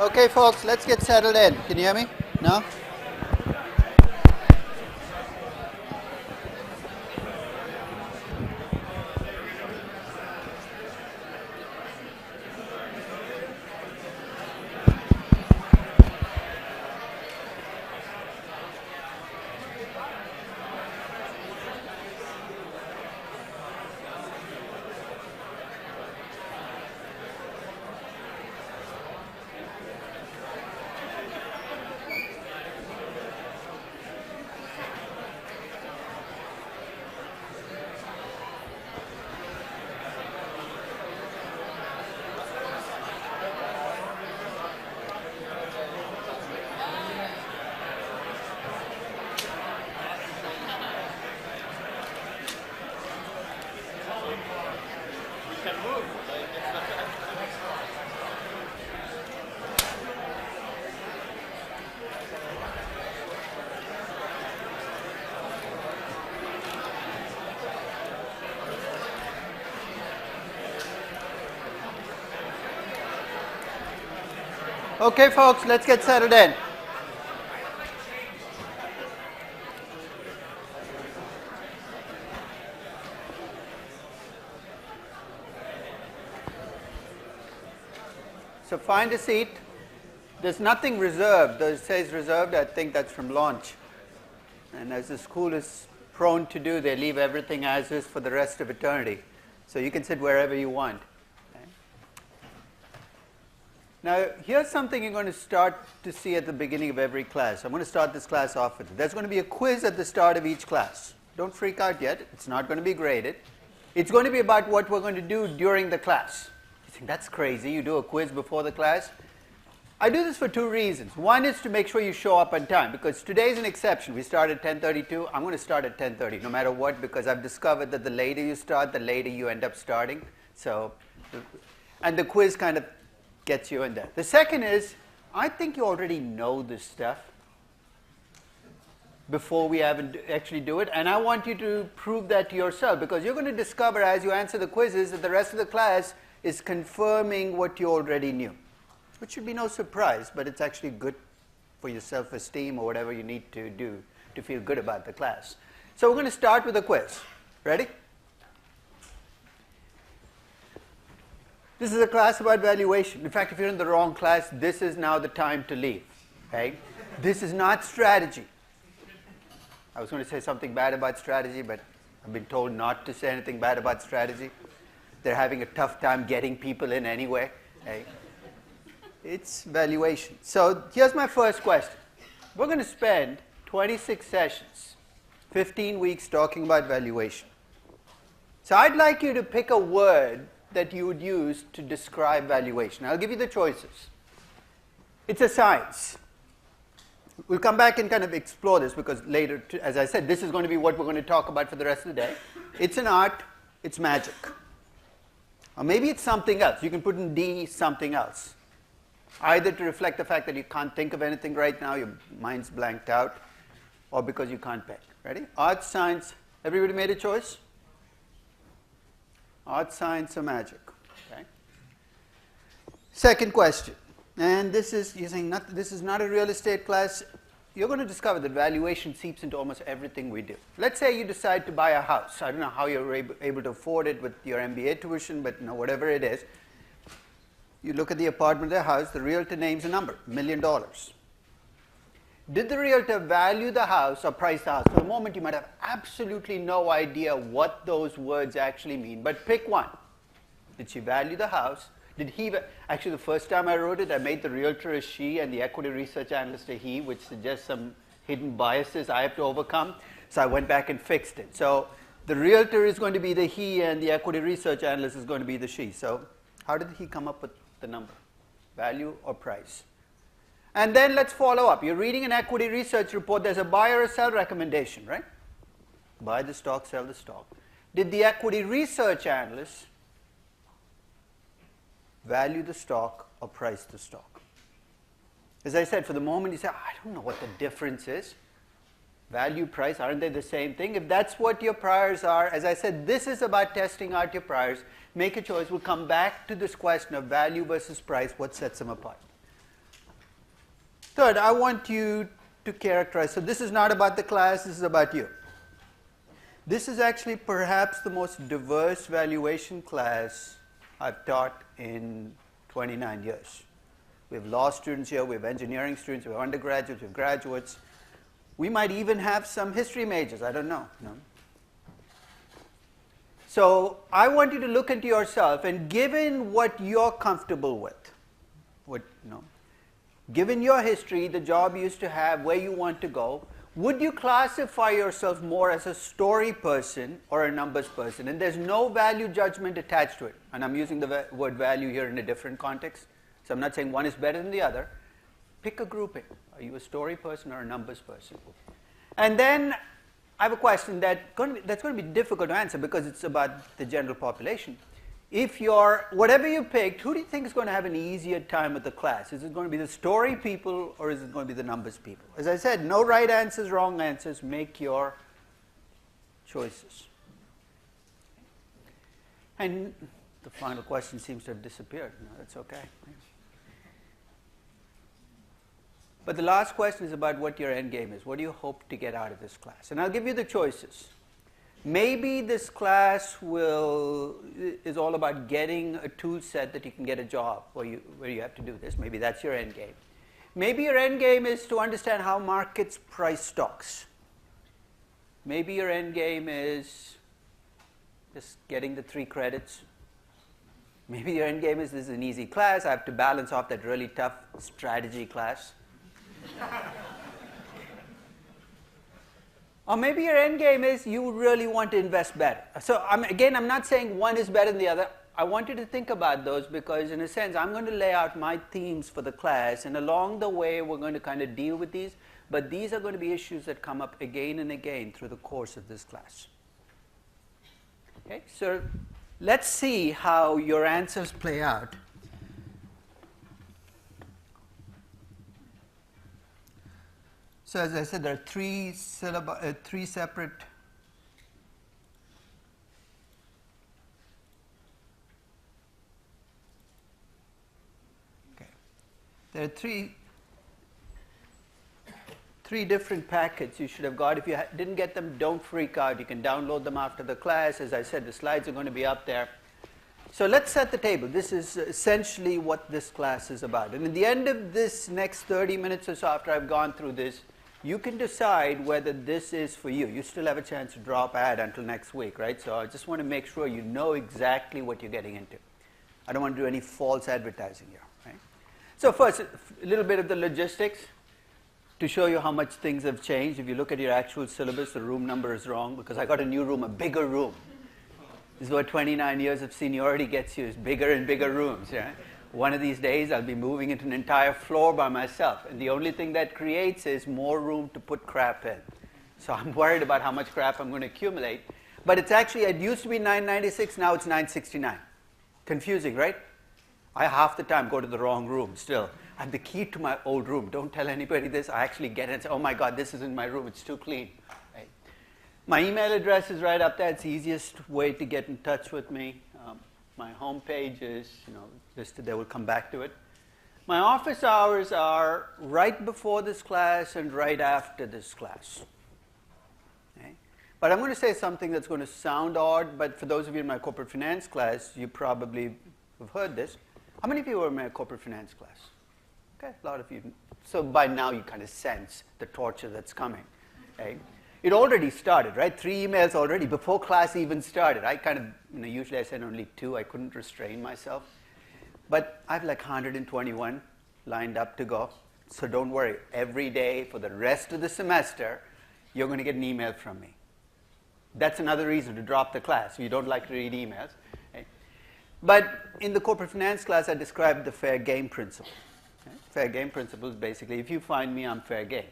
Okay, folks, let's get settled in. Can you hear me? No? Okay, folks, let's get settled in. So find a seat. There's nothing reserved. Though it says reserved, I think that's from launch. And as the school is prone to do, they leave everything as is for the rest of eternity. So you can sit wherever you want. Now, here's something you're going to start to see at the beginning of every class. I'm going to start this class off with it. There's going to be a quiz at the start of each class. Don't freak out yet. It's not going to be graded. It's going to be about what we're going to do during the class. You think, that's crazy. You do a quiz before the class? I do this for two reasons. One is to make sure you show up on time, because today's an exception. We start at 10:32. I'm going to start at 10:30, no matter what, because I've discovered that the later you start, the later you end up starting. So, and the quiz kind of gets you in there. The second is, I think you already know this stuff before we actually do it, and I want you to prove that to yourself, because you're going to discover as you answer the quizzes that the rest of the class is confirming what you already knew, which should be no surprise, but it's actually good for your self-esteem or whatever you need to do to feel good about the class. So we're going to start with a quiz. Ready? This is a class about valuation. In fact, if you're in the wrong class, this is now the time to leave. Okay? This is not strategy. I was going to say something bad about strategy, but I've been told not to say anything bad about strategy. They're having a tough time getting people in anyway. Okay? It's valuation. So here's my first question. We're going to spend 26 sessions, 15 weeks talking about valuation. So I'd like you to pick a word that you would use to describe valuation. I'll give you the choices. It's a science. We'll come back and kind of explore this, because later, as I said, this is going to be what we're going to talk about for the rest of the day. It's an art. It's magic. Or maybe it's something else. You can put in D, something else. Either to reflect the fact that you can't think of anything right now, your mind's blanked out, or because you can't pick. Ready? Art, science. Everybody made a choice? Art, science, or magic? Okay. Second question, and this is, you're saying this is not a real estate class. You're going to discover that valuation seeps into almost everything we do. Let's say you decide to buy a house. I don't know how you're able to afford it with your MBA tuition, but whatever it is. You look at the apartment or the house, the realtor names a number, $1 million. Did the realtor value the house or price the house? For the moment, you might have absolutely no idea what those words actually mean, but pick one. Did she value the house? Did he? Actually, the first time I wrote it, I made the realtor a she and the equity research analyst a he, which suggests some hidden biases I have to overcome. So I went back and fixed it. So the realtor is going to be the he and the equity research analyst is going to be the she. So how did he come up with the number? Value or price? And then let's follow up. You're reading an equity research report. There's a buy or a sell recommendation, right? Buy the stock, sell the stock. Did the equity research analyst value the stock or price the stock? As I said, for the moment you say, I don't know what the difference is. Value, price, aren't they the same thing? If that's what your priors are, as I said, this is about testing out your priors. Make a choice. We'll come back to this question of value versus price. What sets them apart? Third, I want you to characterize. So this is not about the class, this is about you. This is actually perhaps the most diverse valuation class I've taught in 29 years. We have law students here, we have engineering students, we have undergraduates, we have graduates. We might even have some history majors, I don't know. No? So I want you to look into yourself, and given what you're comfortable with, given your history, the job you used to have, where you want to go, would you classify yourself more as a story person or a numbers person? And there's no value judgment attached to it. And I'm using the word value here in a different context. So I'm not saying one is better than the other. Pick a grouping. Are you a story person or a numbers person? And then I have a question that's going to be difficult to answer because it's about the general population. If you're, whatever you picked, who do you think is going to have an easier time with the class? Is it going to be the story people or is it going to be the numbers people? As I said, no right answers, wrong answers. Make your choices. And the final question seems to have disappeared. No, that's okay. But the last question is about what your end game is. What do you hope to get out of this class? And I'll give you the choices. Maybe this class is all about getting a tool set that you can get a job where you have to do this. Maybe that's your end game. Maybe your end game is to understand how markets price stocks. Maybe your end game is just getting the 3 credits. Maybe your end game is this is an easy class. I have to balance off that really tough strategy class. Or maybe your end game is you really want to invest better. So I'm not saying one is better than the other. I want you to think about those because in a sense I'm going to lay out my themes for the class, and along the way we're going to kind of deal with these, but these are going to be issues that come up again and again through the course of this class. Okay, so let's see how your answers play out. So as I said, there are three separate there are three different packets you should have got. If you didn't get them, don't freak out. You can download them after the class. As I said, the slides are going to be up there. So let's set the table. This is essentially what this class is about. And at the end of this next 30 minutes or so after I've gone through this, you can decide whether this is for you. You still have a chance to drop ad until next week, right? So I just want to make sure you know exactly what you're getting into. I don't want to do any false advertising here, right? So first, a little bit of the logistics to show you how much things have changed. If you look at your actual syllabus, the room number is wrong because I got a new room, a bigger room. This is what 29 years of seniority gets you, is bigger and bigger rooms, right? One of these days, I'll be moving into an entire floor by myself. And the only thing that creates is more room to put crap in. So I'm worried about how much crap I'm going to accumulate. But it's actually, it used to be $996, now it's $969. Confusing, right? I half the time go to the wrong room still. I have the key to my old room. Don't tell anybody this. I actually get it and say, oh my God, this isn't my room. It's too clean. Right? My email address is right up there. It's the easiest way to get in touch with me. My home page is, listed there. We'll come back to it. My office hours are right before this class and right after this class. Okay? But I'm going to say something that's going to sound odd, but for those of you in my corporate finance class, you probably have heard this. How many of you were in my corporate finance class? Okay, a lot of you. So by now you kind of sense the torture that's coming. Okay? It already started, right? 3 emails already before class even started. I kind of, usually I send only 2. I couldn't restrain myself. But I have like 121 lined up to go. So don't worry. Every day for the rest of the semester, you're going to get an email from me. That's another reason to drop the class if you don't like to read emails. Okay? But in the corporate finance class, I described the fair game principle. Okay? Fair game principle is basically, if you find me, I'm fair game.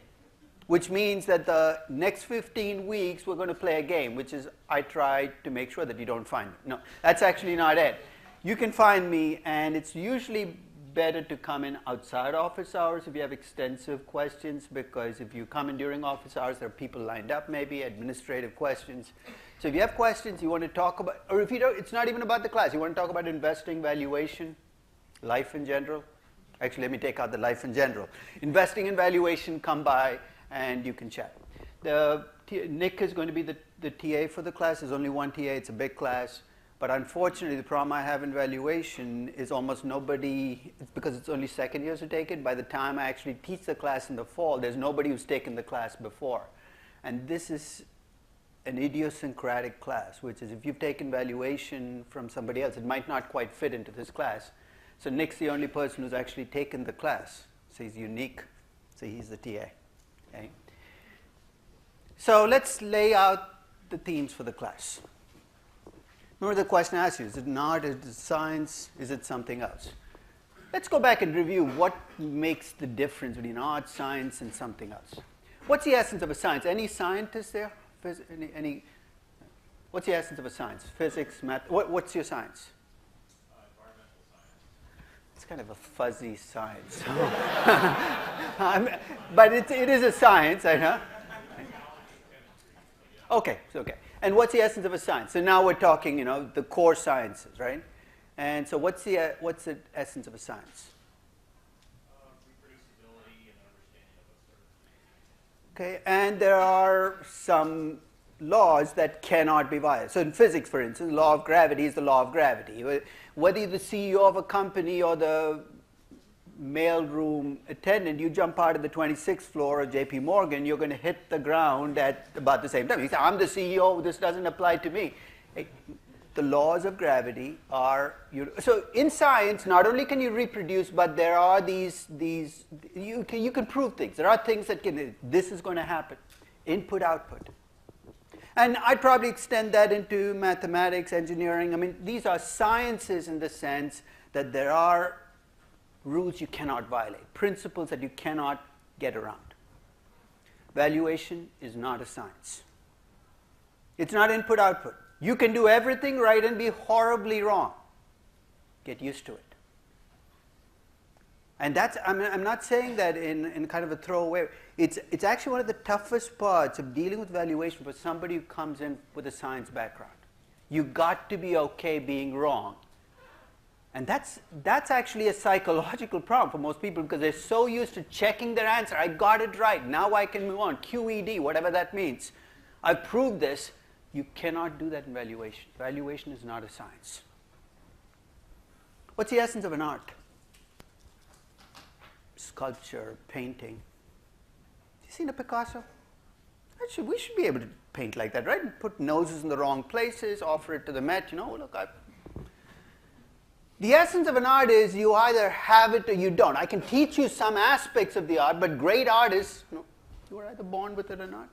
Which means that the next 15 weeks, we're going to play a game, which is I try to make sure that you don't find me. No, that's actually not it. You can find me, and it's usually better to come in outside office hours if you have extensive questions, because if you come in during office hours, there are people lined up, maybe, administrative questions. So if you have questions you want to talk about, or if you don't, it's not even about the class. You want to talk about investing, valuation, life in general, Actually, let me take out the life in general. Investing and valuation, come by and you can chat. Nick is going to be the TA for the class. There's only one TA. It's a big class. But unfortunately, the problem I have in valuation is almost nobody, it's because it's only second years who take it. By the time I actually teach the class in the fall, there's nobody who's taken the class before. And this is an idiosyncratic class, which is if you've taken valuation from somebody else, it might not quite fit into this class. So Nick's the only person who's actually taken the class. So he's unique. So he's the TA. Okay? So let's lay out the themes for the class. Remember the question I asked you, is it an art, is it science, is it something else? Let's go back and review what makes the difference between art, science, and something else. What's the essence of a science? Any scientists there? What's the essence of a science? Physics, math? What's your science? Environmental science. It's kind of a fuzzy science. But it is a science, I know. Okay, okay. And what's the essence of a science? So now we're talking, the core sciences, right? And so what's the essence of a science? Reproducibility and understanding of a certain. Okay, and there are some laws that cannot be violated. So in physics, for instance, the law of gravity is the law of gravity. Whether you're the CEO of a company or the mailroom attendant, you jump out of the 26th floor of JP Morgan, you're going to hit the ground at about the same time. You say, I'm the CEO, this doesn't apply to me. The laws of gravity are, so in science, not only can you reproduce, but there are you can prove things. There are things that this is going to happen. Input, output. And I'd probably extend that into mathematics, engineering. I mean, these are sciences in the sense that there are rules you cannot violate, principles that you cannot get around. Valuation is not a science. It's not input, output. You can do everything right and be horribly wrong. Get used to it. And I'm not saying that in kind of a throwaway. It's actually one of the toughest parts of dealing with valuation for somebody who comes in with a science background. You've got to be okay being wrong. And that's actually a psychological problem for most people because they're so used to checking their answer. I got it right. Now I can move on. QED, whatever that means. I've proved this. You cannot do that in valuation. Valuation is not a science. What's the essence of an art? Sculpture, painting. You seen a Picasso? We should be able to paint like that, right? Put noses in the wrong places, offer it to the Met. Look, the essence of an art is you either have it or you don't. I can teach you some aspects of the art, but great art is, you are either born with it or not.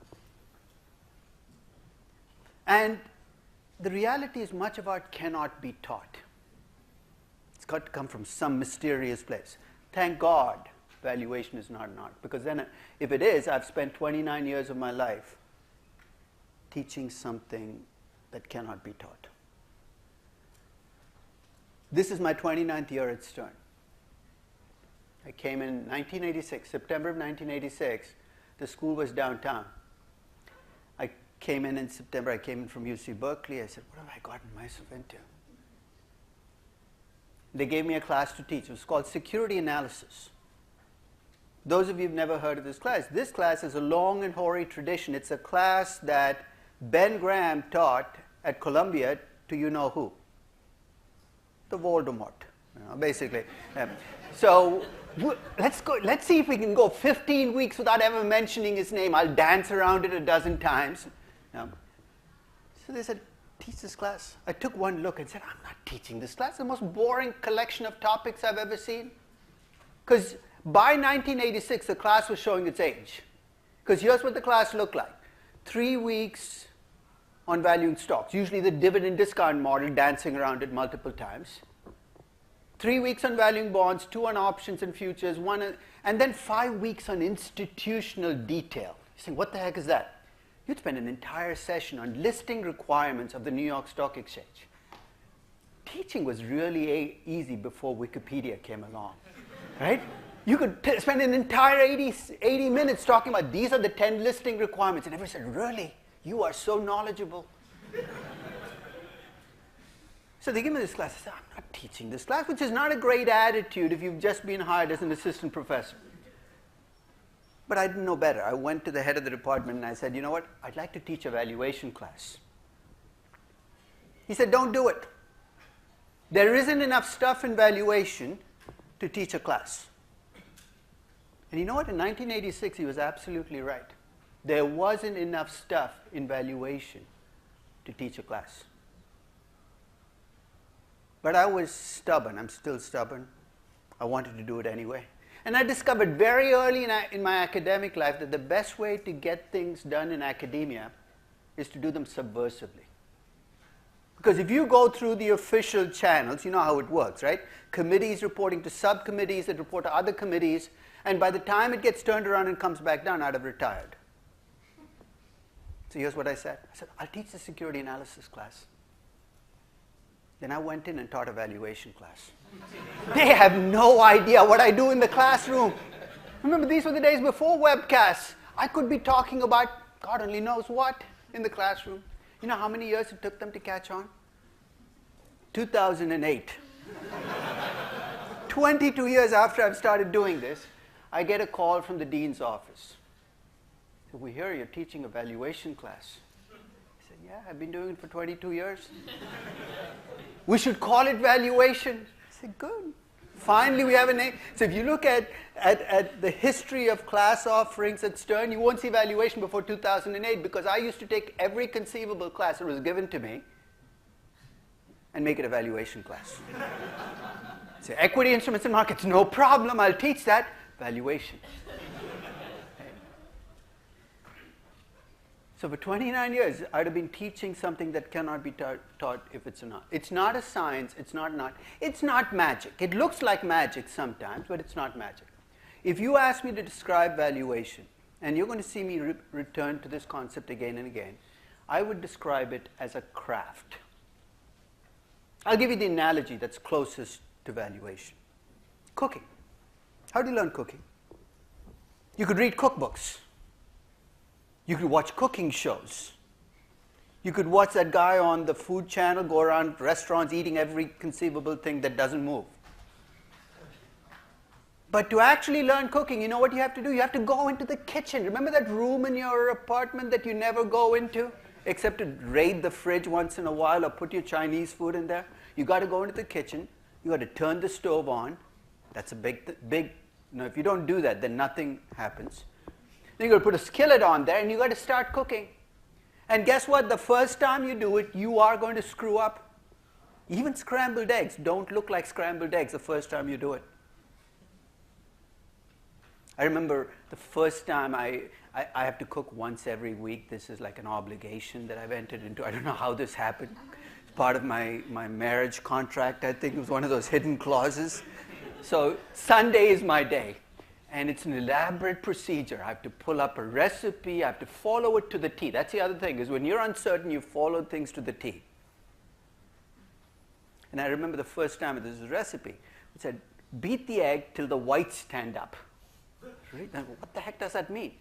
And the reality is much of art cannot be taught. It's got to come from some mysterious place. Thank God valuation is not an art, because then if it is, I've spent 29 years of my life teaching something that cannot be taught. This is my 29th year at Stern. I came in 1986, September of 1986. The school was downtown. I came in September. I came in from UC Berkeley. I said, what have I gotten myself into? They gave me a class to teach. It was called Security Analysis. Those of you who've never heard of this class has a long and hoary tradition. It's a class that Ben Graham taught at Columbia to you-know-who. The Voldemort, basically. So let's see if we can go 15 weeks without ever mentioning his name. I'll dance around it a dozen times. So they said, teach this class. I took one look and said, I'm not teaching this class. It's the most boring collection of topics I've ever seen. Because by 1986, the class was showing its age. Because here's what the class looked like. 3 weeks on valuing stocks, usually the dividend discount model, dancing around it multiple times. 3 weeks on valuing bonds, 2 on options and futures, and then 5 weeks on institutional detail. You think, what the heck is that? You'd spend an entire session on listing requirements of the New York Stock Exchange. Teaching was really easy before Wikipedia came along, right? You could spend an entire 80 minutes talking about these are the 10 listing requirements, and everyone said, really? You are so knowledgeable. So they give me this class. I said, I'm not teaching this class, which is not a great attitude if you've just been hired as an assistant professor. But I didn't know better. I went to the head of the department and I said, you know what? I'd like to teach a valuation class. He said, don't do it. There isn't enough stuff in valuation to teach a class. And you know what? In 1986, he was absolutely right. There wasn't enough stuff in valuation to teach a class. But I was stubborn. I'm still stubborn. I wanted to do it anyway. And I discovered very early in my academic life that the best way to get things done in academia is to do them subversively. Because if you go through the official channels, you know how it works, right? Committees reporting to subcommittees that report to other committees, and by the time it gets turned around and comes back down, I'd have retired. So here's what I said. I said, I'll teach the security analysis class. Then I went in and taught a valuation class. They have no idea what I do in the classroom. Remember, these were the days before webcasts. I could be talking about God only knows what in the classroom. You know how many years it took them to catch on? 2008. 22 years after I've started doing this, I get a call from the dean's office. So we hear you're teaching a valuation class. I said, yeah, I've been doing it for 22 years. We should call it valuation. I said, good. Finally, we have a name. So if you look at the history of class offerings at Stern, you won't see valuation before 2008 because I used to take every conceivable class that was given to me and make it a valuation class. So equity instruments and markets, no problem, I'll teach that. Valuation. So for 29 years, I'd have been teaching something that cannot be taught if it's not. It's not a science, it's not an art. It's not magic. It looks like magic sometimes, but it's not magic. If you ask me to describe valuation, and you're going to see me return to this concept again and again, I would describe it as a craft. I'll give you the analogy that's closest to valuation. Cooking. How do you learn cooking? You could read cookbooks. You could watch cooking shows. You could watch that guy on the food channel go around restaurants eating every conceivable thing that doesn't move. But to actually learn cooking, you know what you have to do? You have to go into the kitchen. Remember that room in your apartment that you never go into, except to raid the fridge once in a while or put your Chinese food in there? You got to go into the kitchen. You got to turn the stove on. That's a big, if you don't do that, then nothing happens. Then you've got to put a skillet on there, and you've got to start cooking. And guess what? The first time you do it, you are going to screw up. Even scrambled eggs don't look like scrambled eggs the first time you do it. I remember the first time I have to cook once every week. This is like an obligation that I've entered into. I don't know how this happened. It's part of my marriage contract. I think it was one of those hidden clauses. So Sunday is my day. And it's an elaborate procedure. I have to pull up a recipe. I have to follow it to the T. That's the other thing, is when you're uncertain, you follow things to the T. And I remember the first time there was a recipe. It said, beat the egg till the whites stand up. Right? Now, what the heck does that mean?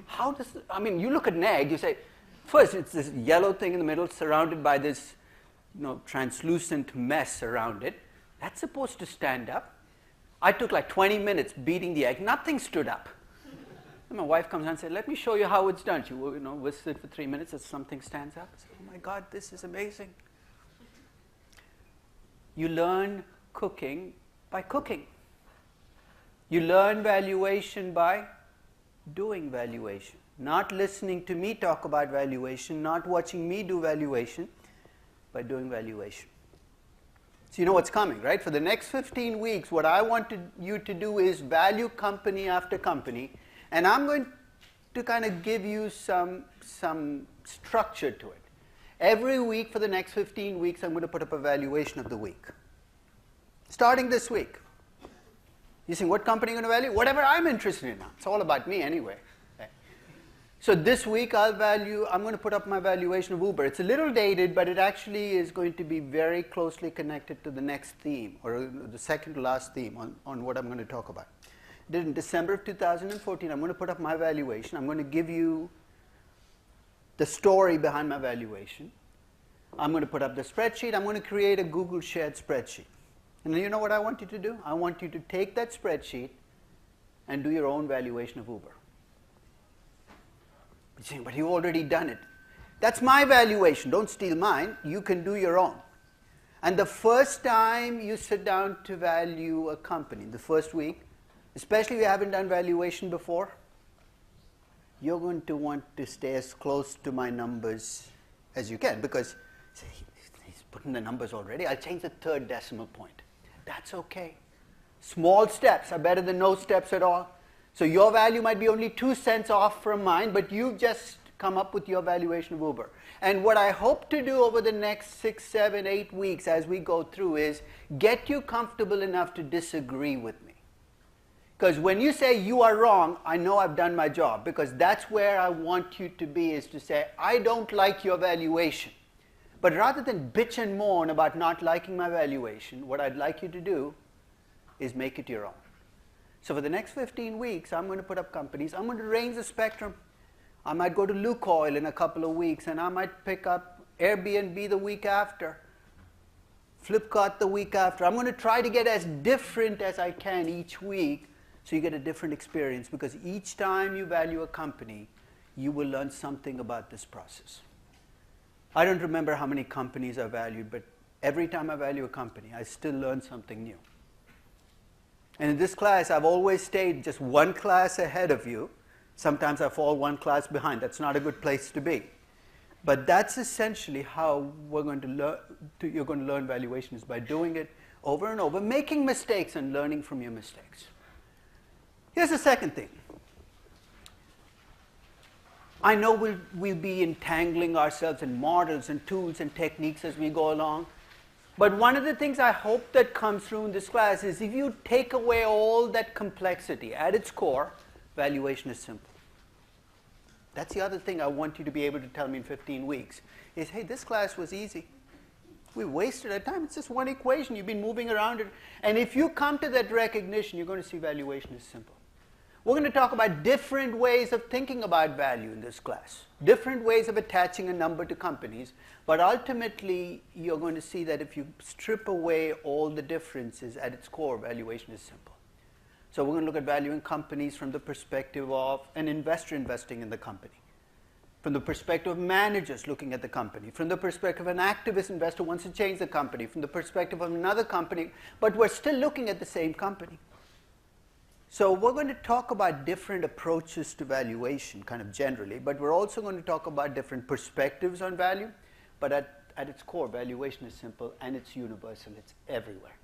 How does, you look at an egg, you say, first it's this yellow thing in the middle surrounded by this translucent mess around it. That's supposed to stand up. I took like 20 minutes beating the egg. Nothing stood up. And my wife comes out and said, let me show you how it's done. She whisked it for 3 minutes as something stands up. I said, oh my God, this is amazing. You learn cooking by cooking. You learn valuation by doing valuation. Not listening to me talk about valuation, not watching me do valuation, by doing valuation. So you know what's coming, right? For the next 15 weeks, what I want you to do is value company after company, and I'm going to kind of give you some structure to it. Every week for the next 15 weeks, I'm going to put up a valuation of the week. Starting this week. You think, what company are you going to value? Whatever I'm interested in now. It's all about me anyway. Okay. So this week I'm going to put up my valuation of Uber. It's a little dated, but it actually is going to be very closely connected to the next theme, or the second to last theme on what I'm going to talk about. Then in December of 2014, I'm going to put up my valuation. I'm going to give you the story behind my valuation. I'm going to put up the spreadsheet. I'm going to create a Google shared spreadsheet. And you know what I want you to do? I want you to take that spreadsheet and do your own valuation of Uber. You're saying, but you've already done it. That's my valuation. Don't steal mine. You can do your own. And the first time you sit down to value a company, the first week, especially if you haven't done valuation before, you're going to want to stay as close to my numbers as you can, because he's putting the numbers already. I'll change the third decimal point. That's okay. Small steps are better than no steps at all. So your value might be only 2 cents off from mine, but you've just come up with your valuation of Uber. And what I hope to do over the next 6, 7, 8 weeks as we go through is get you comfortable enough to disagree with me. Because when you say you are wrong, I know I've done my job, because that's where I want you to be, is to say, I don't like your valuation. But rather than bitch and moan about not liking my valuation, what I'd like you to do is make it your own. So for the next 15 weeks, I'm going to put up companies. I'm going to range the spectrum. I might go to Lukoil in a couple of weeks, and I might pick up Airbnb the week after, Flipkart the week after. I'm going to try to get as different as I can each week, so you get a different experience, because each time you value a company, you will learn something about this process. I don't remember how many companies I valued, but every time I value a company, I still learn something new. And in this class, I've always stayed just one class ahead of you. Sometimes I fall one class behind. That's not a good place to be. But that's essentially how we're going to learn. You're going to learn valuation, is by doing it over and over, making mistakes and learning from your mistakes. Here's the second thing. I know we'll be entangling ourselves in models and tools and techniques as we go along. But one of the things I hope that comes through in this class is if you take away all that complexity, at its core, valuation is simple. That's the other thing I want you to be able to tell me in 15 weeks, is, hey, this class was easy. We wasted our time. It's just one equation. You've been moving around it. And if you come to that recognition, you're going to see valuation is simple. We're going to talk about different ways of thinking about value in this class, different ways of attaching a number to companies, but ultimately you're going to see that if you strip away all the differences, at its core, valuation is simple. So we're going to look at valuing companies from the perspective of an investor investing in the company, from the perspective of managers looking at the company, from the perspective of an activist investor who wants to change the company, from the perspective of another company, but we're still looking at the same company. So we're going to talk about different approaches to valuation, kind of generally, but we're also going to talk about different perspectives on value. But at its core, valuation is simple and it's universal. It's everywhere.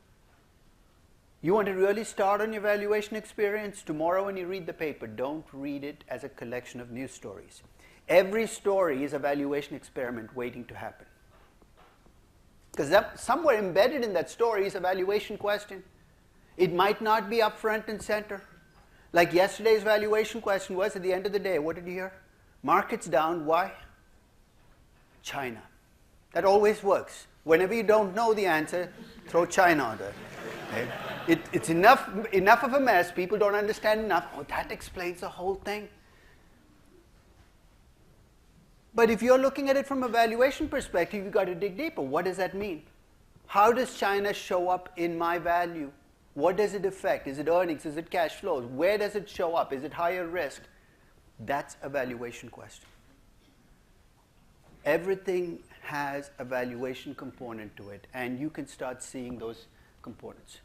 You want to really start on your valuation experience? Tomorrow when you read the paper, don't read it as a collection of news stories. Every story is a valuation experiment waiting to happen. Because somewhere embedded in that story is a valuation question. It might not be up front and center. Like yesterday's valuation question was, at the end of the day, what did you hear? Market's down. Why? China. That always works. Whenever you don't know the answer, throw China on there. Okay? It's enough of a mess. People don't understand enough. Oh, that explains the whole thing. But if you're looking at it from a valuation perspective, you've got to dig deeper. What does that mean? How does China show up in my value? What does it affect? Is it earnings? Is it cash flows? Where does it show up? Is it higher risk? That's a valuation question. Everything has a valuation component to it, and you can start seeing those components.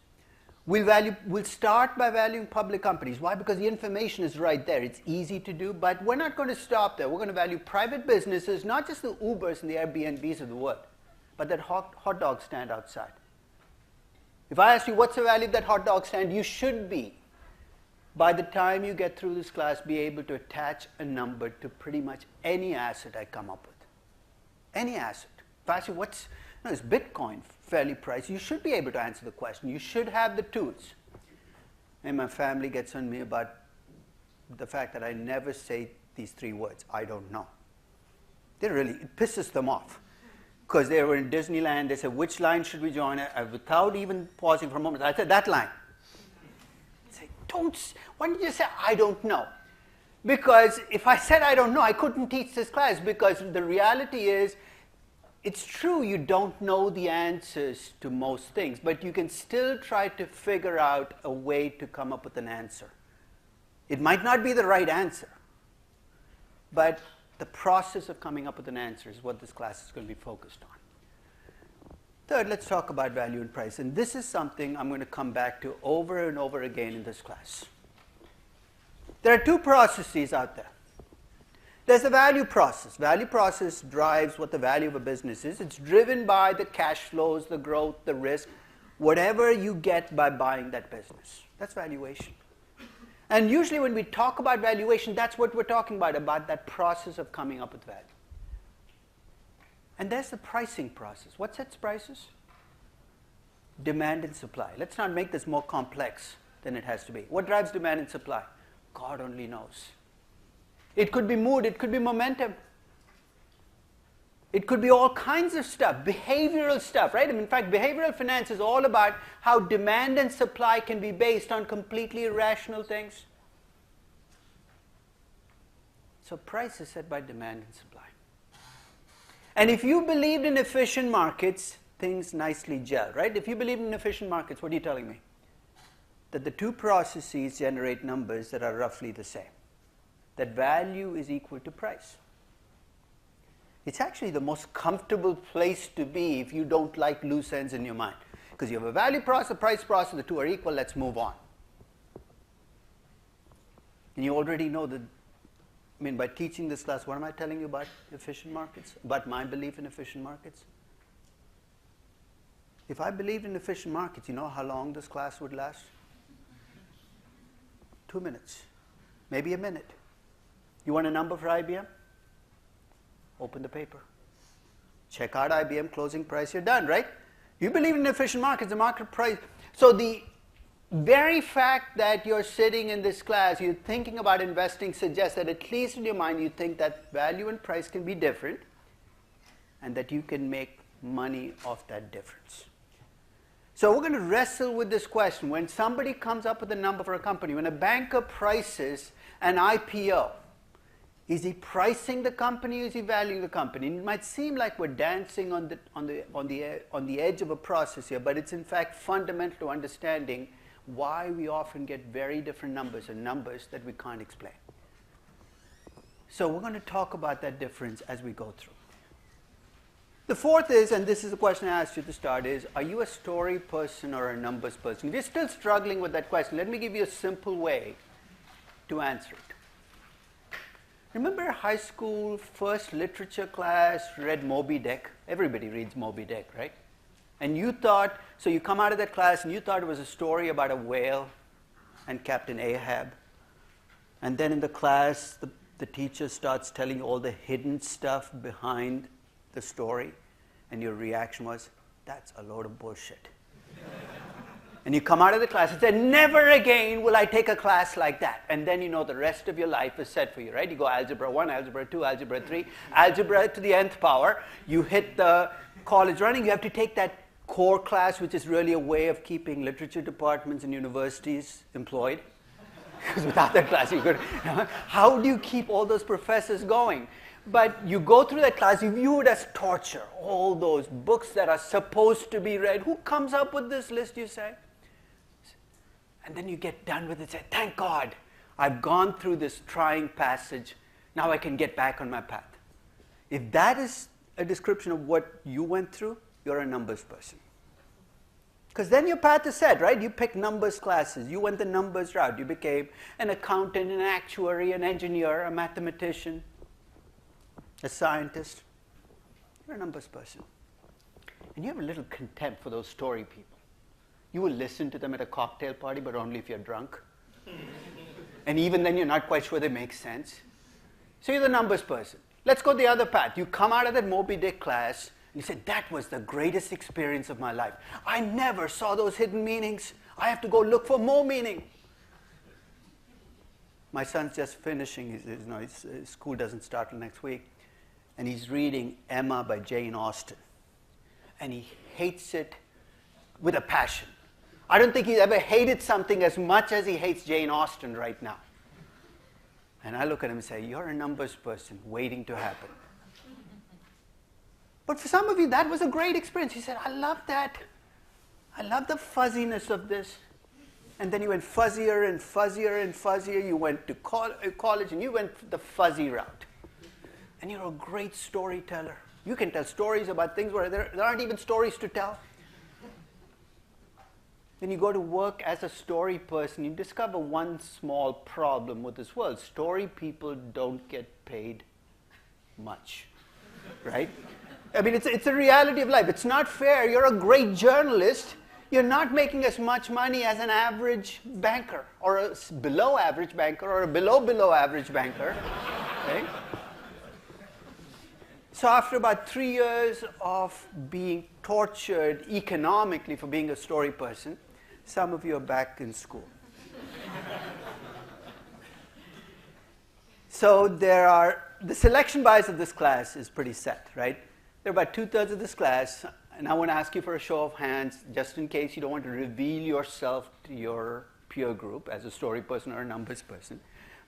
We'll start by valuing public companies. Why? Because the information is right there. It's easy to do, but we're not going to stop there. We're going to value private businesses, not just the Ubers and the Airbnbs of the world, but that hot dog stand outside. If I ask you what's the value of that hot dog stand, you should be, by the time you get through this class, be able to attach a number to pretty much any asset I come up with. Any asset. If I ask you is Bitcoin fairly priced, you should be able to answer the question. You should have the tools. And my family gets on me about the fact that I never say these 3 words, I don't know. It pisses them off. Because they were in Disneyland, they said, which line should we join? Without even pausing for a moment, I said, that line. I say, why didn't you say, I don't know? Because if I said I don't know, I couldn't teach this class, because the reality is, it's true you don't know the answers to most things, but you can still try to figure out a way to come up with an answer. It might not be the right answer, but the process of coming up with an answer is what this class is going to be focused on. Third, let's talk about value and price. And this is something I'm going to come back to over and over again in this class. There are two processes out there. There's the value process. Value process drives what the value of a business is. It's driven by the cash flows, the growth, the risk, whatever you get by buying that business. That's valuation. And usually when we talk about valuation, that's what we're talking about that process of coming up with value. And there's the pricing process. What sets prices? Demand and supply. Let's not make this more complex than it has to be. What drives demand and supply? God only knows. It could be mood, it could be momentum. It could be all kinds of stuff, behavioral stuff, right? In fact, behavioral finance is all about how demand and supply can be based on completely irrational things. So price is set by demand and supply. And if you believed in efficient markets, things nicely gel, right? If you believe in efficient markets, what are you telling me? That the two processes generate numbers that are roughly the same. That value is equal to price. It's actually the most comfortable place to be if you don't like loose ends in your mind. Because you have a value process, a price process, the two are equal, let's move on. And you already know that, by teaching this class, what am I telling you about efficient markets? About my belief in efficient markets? If I believed in efficient markets, you know how long this class would last? 2 minutes, maybe a minute. You want a number for IBM? Open the paper. Check out IBM closing price, you're done, right? You believe in efficient markets, the market price. So the very fact that you're sitting in this class, you're thinking about investing, suggests that at least in your mind you think that value and price can be different and that you can make money off that difference. So we're going to wrestle with this question. When somebody comes up with a number for a company, when a banker prices an IPO, is he pricing the company or is he valuing the company? And it might seem like we're dancing on the edge of a process here, but it's in fact fundamental to understanding why we often get very different numbers and numbers that we can't explain. So we're going to talk about that difference as we go through. The fourth is, and this is the question I asked you to start, is are you a story person or a numbers person? If you're still struggling with that question, let me give you a simple way to answer it. Remember high school first literature class read Moby Dick? Everybody reads Moby Dick, right? And you thought, so you come out of that class and you thought it was a story about a whale and Captain Ahab. And then in the class, the teacher starts telling you all the hidden stuff behind the story. And your reaction was, that's a load of bullshit. And you come out of the class and say, never again will I take a class like that. And then you know the rest of your life is set for you, right? You go algebra 1, algebra 2, algebra 3, algebra to the nth power. You hit the college running. You have to take that core class, which is really a way of keeping literature departments and universities employed. Because without that class, you could, how do you keep all those professors going? But you go through that class, you view it as torture. All those books that are supposed to be read. Who comes up with this list, you say? And then you get done with it and say, thank God, I've gone through this trying passage. Now I can get back on my path. If that is a description of what you went through, you're a numbers person. Because then your path is set, right? You pick numbers classes. You went the numbers route. You became an accountant, an actuary, an engineer, a mathematician, a scientist. You're a numbers person. And you have a little contempt for those story people. You will listen to them at a cocktail party, but only if you're drunk. And even then, you're not quite sure they make sense. So you're the numbers person. Let's go the other path. You come out of that Moby Dick class, and you say, that was the greatest experience of my life. I never saw those hidden meanings. I have to go look for more meaning. My son's just finishing. His school doesn't start till next week. And he's reading Emma by Jane Austen. And he hates it with a passion. I don't think he's ever hated something as much as he hates Jane Austen right now. And I look at him and say, you're a numbers person waiting to happen. But for some of you, that was a great experience. You said, I love that. I love the fuzziness of this. And then you went fuzzier and fuzzier and fuzzier. You went to college and you went the fuzzy route. And you're a great storyteller. You can tell stories about things where there aren't even stories to tell. Then you go to work as a story person, you discover one small problem with this world. Story people don't get paid much, right? I mean, it's a reality of life. It's not fair. You're a great journalist. You're not making as much money as an average banker, or a below average banker, or a below average banker, right? So after about 3 years of being tortured economically for being a story person, some of you are back in school. So the selection bias of this class is pretty set, right? There are about 2/3 of this class, and I want to ask you for a show of hands, just in case you don't want to reveal yourself to your peer group as a story person or a numbers person.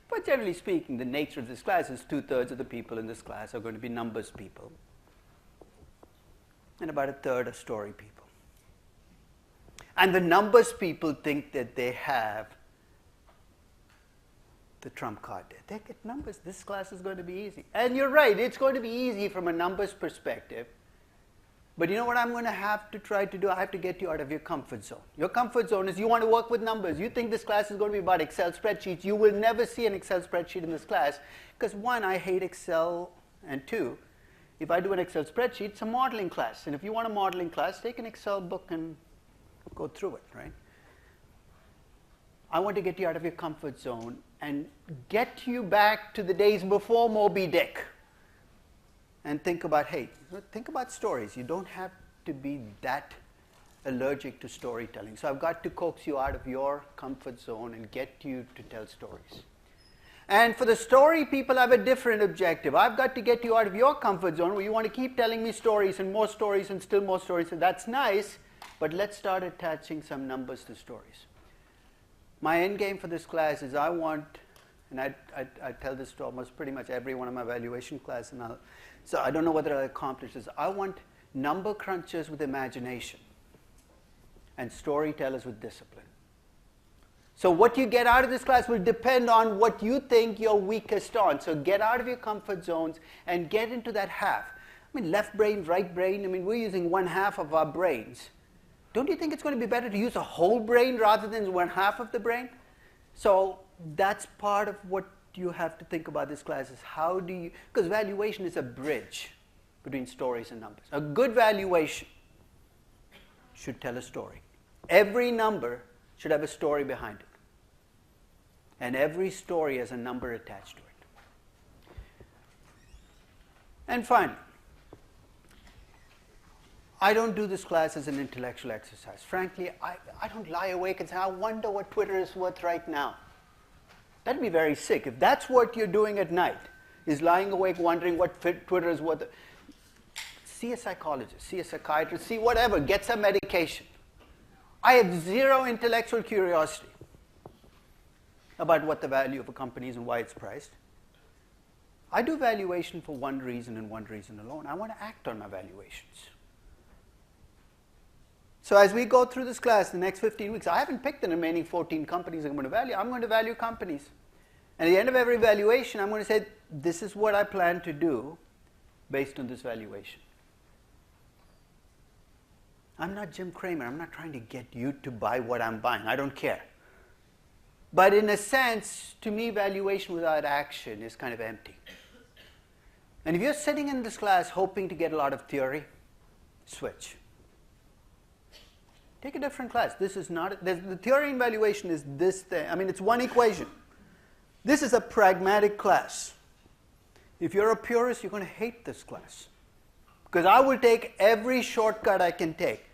But generally speaking, the nature of this class is 2/3 of the people in this class are going to be numbers people, and about 1/3 are story people. And the numbers people think that they have the trump card. They get numbers. This class is going to be easy. And you're right, it's going to be easy from a numbers perspective. But you know what I'm going to have to try to do? I have to get you out of your comfort zone. Your comfort zone is you want to work with numbers. You think this class is going to be about Excel spreadsheets. You will never see an Excel spreadsheet in this class because, one, I hate Excel, and two, if I do an Excel spreadsheet, it's a modeling class. And if you want a modeling class, take an Excel book and go through it, right? I want to get you out of your comfort zone and get you back to the days before Moby Dick. And think about, hey, think about stories. You don't have to be that allergic to storytelling. So I've got to coax you out of your comfort zone and get you to tell stories. And for the story people, I have a different objective. I've got to get you out of your comfort zone where you want to keep telling me stories and more stories and still more stories. And that's nice, but let's start attaching some numbers to stories. My end game for this class is I want, and I tell this to almost pretty much every one of my valuation class, and so I don't know whether I'll accomplish this. I want number crunchers with imagination and storytellers with discipline. So what you get out of this class will depend on what you think you're weakest on. So get out of your comfort zones and get into that half. I mean, left brain, right brain, I mean, we're using 1/2 of our brains. Don't you think it's going to be better to use a whole brain rather than 1/2 of the brain? So that's part of what you have to think about this class is how do you, because valuation is a bridge between stories and numbers. A good valuation should tell a story. Every number should have a story behind it. And every story has a number attached to it. And finally, I don't do this class as an intellectual exercise. Frankly, I don't lie awake and say, I wonder what Twitter is worth right now. That'd be very sick. If that's what you're doing at night, is lying awake wondering what Twitter is worth, see a psychologist, see a psychiatrist, see whatever, get some medication. I have zero intellectual curiosity about what the value of a company is and why it's priced. I do valuation for one reason and one reason alone. I want to act on my valuations. So as we go through this class the next 15 weeks, I haven't picked the remaining 14 companies I'm going to value. I'm going to value companies. And at the end of every valuation, I'm going to say, this is what I plan to do based on this valuation. I'm not Jim Cramer. I'm not trying to get you to buy what I'm buying. I don't care. But in a sense, to me, valuation without action is kind of empty. And if you're sitting in this class hoping to get a lot of theory, switch. Take a different class. This is not, the theory in valuation is this thing. I mean, it's one equation. This is a pragmatic class. If you're a purist, you're going to hate this class. Because I will take every shortcut I can take,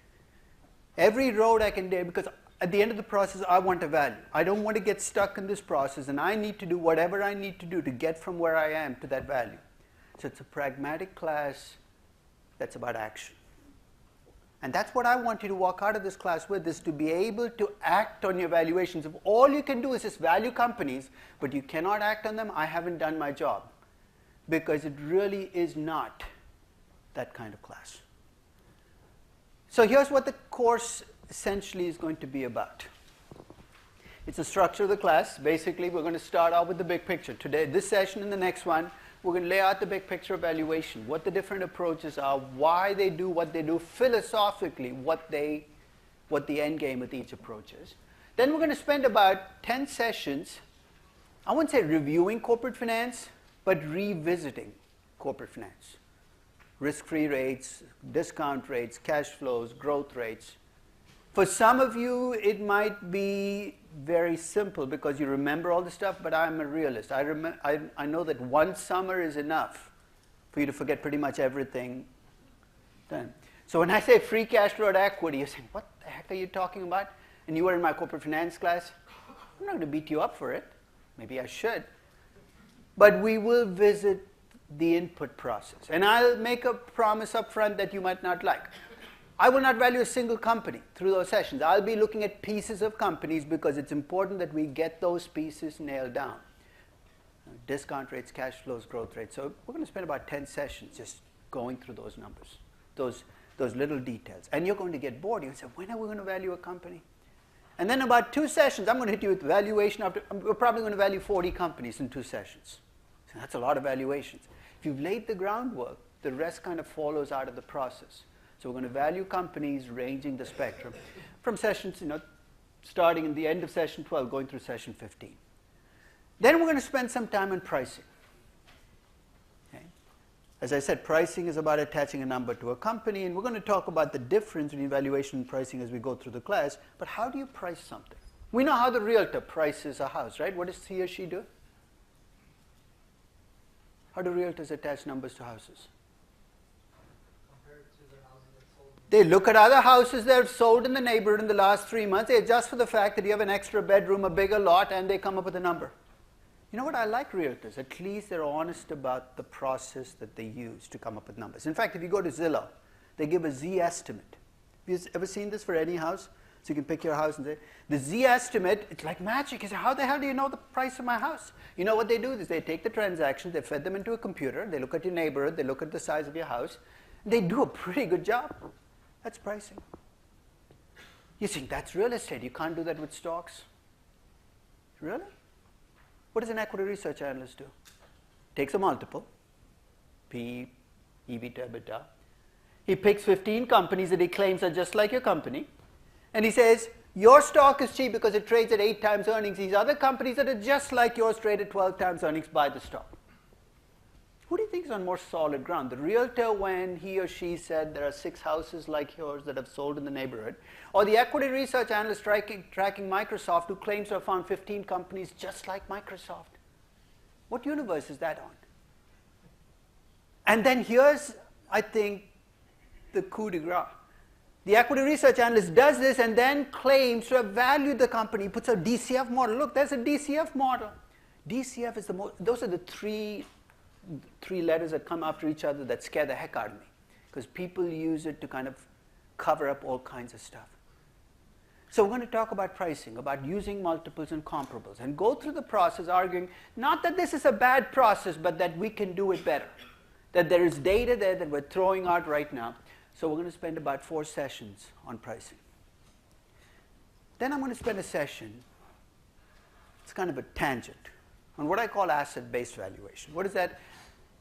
every road I can take, because at the end of the process, I want a value. I don't want to get stuck in this process, and I need to do whatever I need to do to get from where I am to that value. So it's a pragmatic class that's about action. And that's what I want you to walk out of this class with, is to be able to act on your valuations. If all you can do is just value companies, but you cannot act on them, I haven't done my job. Because it really is not that kind of class. So here's what the course essentially is going to be about. It's the structure of the class. Basically, we're going to start out with the big picture. Today, this session and the next one, we're going to lay out the big picture of valuation, what the different approaches are, why they do what they do, philosophically, what the end game with each approach is. Then we're going to spend about 10 sessions, I wouldn't say reviewing corporate finance, but revisiting corporate finance. Risk-free rates, discount rates, cash flows, growth rates. For some of you, it might be very simple because you remember all the stuff, but I'm a realist. I know that one summer is enough for you to forget pretty much everything then. So when I say free cash flow at equity, you're saying, what the heck are you talking about? And you were in my corporate finance class. I'm not going to beat you up for it. Maybe I should. But we will visit the input process. And I'll make a promise up front that you might not like. I will not value a single company through those sessions. I'll be looking at pieces of companies because it's important that we get those pieces nailed down. Discount rates, cash flows, growth rates. So we're going to spend about 10 sessions just going through those numbers, those little details. And you're going to get bored. You'll say, when are we going to value a company? And then about 2 sessions, I'm going to hit you with valuation. We're probably going to value 40 companies in 2 sessions. So that's a lot of valuations. If you've laid the groundwork, the rest kind of follows out of the process. So we're going to value companies ranging the spectrum from sessions, starting in the end of session 12, going through session 15. Then we're going to spend some time on pricing. Okay? As I said, pricing is about attaching a number to a company, and we're going to talk about the difference between valuation and pricing as we go through the class. But how do you price something? We know how the realtor prices a house, right? What does he or she do? How do realtors attach numbers to houses? They look at other houses that have sold in the neighborhood in the last 3 months. They adjust for the fact that you have an extra bedroom, a bigger lot, and they come up with a number. You know what? I like realtors. At least they're honest about the process that they use to come up with numbers. In fact, if you go to Zillow, they give a Z estimate. Have you ever seen this for any house? So you can pick your house and say, the Z estimate, it's like magic. You say, how the hell do you know the price of my house? You know what they do is they take the transactions, they fed them into a computer, they look at your neighborhood, they look at the size of your house, and they do a pretty good job. That's pricing. You think that's real estate. You can't do that with stocks. Really? What does an equity research analyst do? Takes a multiple, P, EV to EBITDA. He picks 15 companies that he claims are just like your company, and he says, your stock is cheap because it trades at 8 times earnings. These other companies that are just like yours trade at 12 times earnings, buy the stock. Who do you think is on more solid ground? The realtor when he or she said there are 6 houses like yours that have sold in the neighborhood, or the equity research analyst tracking Microsoft who claims to have found 15 companies just like Microsoft? What universe is that on? And then here's, I think, the coup de grace. The equity research analyst does this and then claims to have valued the company. He puts a DCF model. Look, there's a DCF model. DCF is the most, those are the three letters that come after each other that scare the heck out of me, because people use it to kind of cover up all kinds of stuff. So we're going to talk about pricing, about using multiples and comparables, and go through the process arguing not that this is a bad process, but that we can do it better, that there is data there that we're throwing out right now. So we're going to spend about 4 sessions on pricing. Then I'm going to spend a session, it's kind of a tangent, on what I call asset-based valuation. What is that?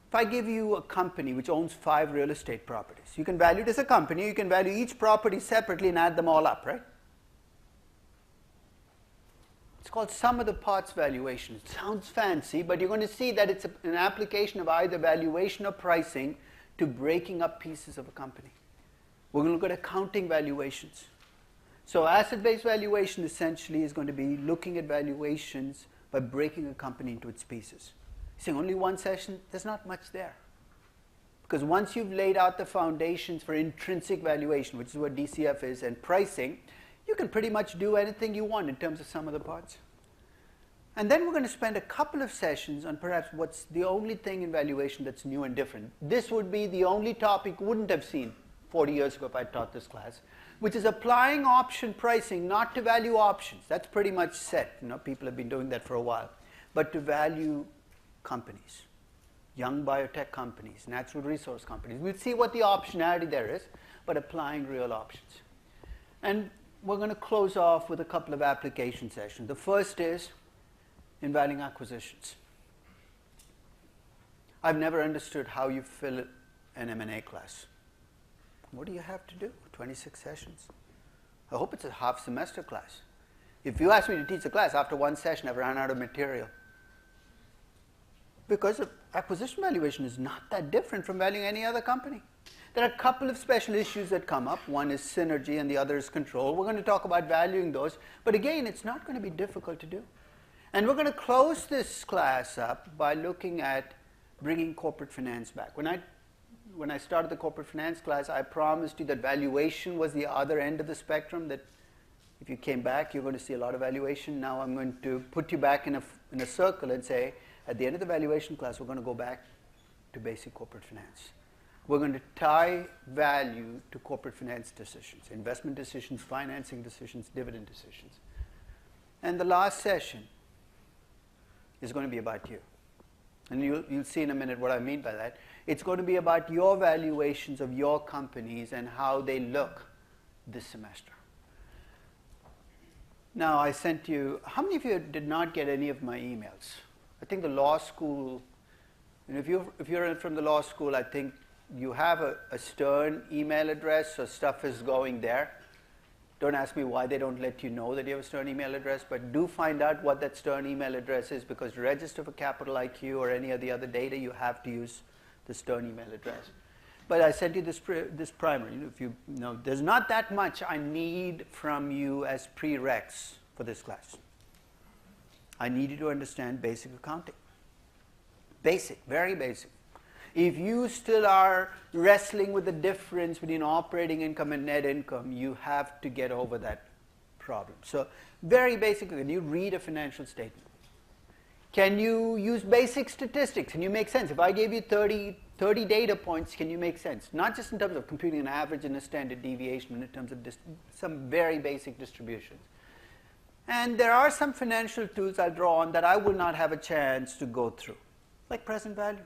If I give you a company which owns 5 real estate properties, you can value it as a company, you can value each property separately and add them all up, right? It's called sum of the parts valuation. It sounds fancy, but you're going to see that it's an application of either valuation or pricing to breaking up pieces of a company. We're going to look at accounting valuations. So asset-based valuation essentially is going to be looking at valuations by breaking a company into its pieces. Saying only one session, there's not much there. Because once you've laid out the foundations for intrinsic valuation, which is what DCF is, and pricing, you can pretty much do anything you want in terms of sum of the parts. And then we're going to spend a couple of sessions on perhaps what's the only thing in valuation that's new and different. This would be the only topic we wouldn't have seen 40 years ago if I taught this class, which is applying option pricing not to value options. That's pretty much set. People have been doing that for a while. But to value companies. young biotech companies, natural resource companies. We'll see what the optionality there is, but applying real options. And we're going to close off with a couple of application sessions. The first is in valuing acquisitions. I've never understood how you fill an M&A class. What do you have to do? 26 sessions? I hope it's a half semester class. If you ask me to teach a class, after one session I've run out of material. Because acquisition valuation is not that different from valuing any other company. There are a couple of special issues that come up. One is synergy and the other is control. We're going to talk about valuing those. But again, it's not going to be difficult to do. And we're going to close this class up by looking at bringing corporate finance back. When I started the corporate finance class, I promised you that valuation was the other end of the spectrum, that if you came back, you're going to see a lot of valuation. Now I'm going to put you back in a circle and say, at the end of the valuation class, we're going to go back to basic corporate finance. We're going to tie value to corporate finance decisions, investment decisions, financing decisions, dividend decisions. And the last session is going to be about you. And you'll see in a minute what I mean by that. It's going to be about your valuations of your companies and how they look this semester. Now, I sent you, how many of you did not get any of my emails? I think the law school, and if you're from the law school, I think you have a Stern email address, so stuff is going there. Don't ask me why they don't let you know that you have a Stern email address, but do find out what that Stern email address is, because to register for Capital IQ or any of the other data, you have to use the Stern email address. But I sent you this primer. If you know, there's not that much I need from you as prereqs for this class. I need you to understand basic accounting. Basic, very basic. If you still are wrestling with the difference between operating income and net income, you have to get over that problem. So very basically, can you read a financial statement? Can you use basic statistics? Can you make sense? If I gave you 30 data points, can you make sense? Not just in terms of computing an average and a standard deviation, but in terms of some very basic distributions. And there are some financial tools I'll draw on that I will not have a chance to go through, like present value.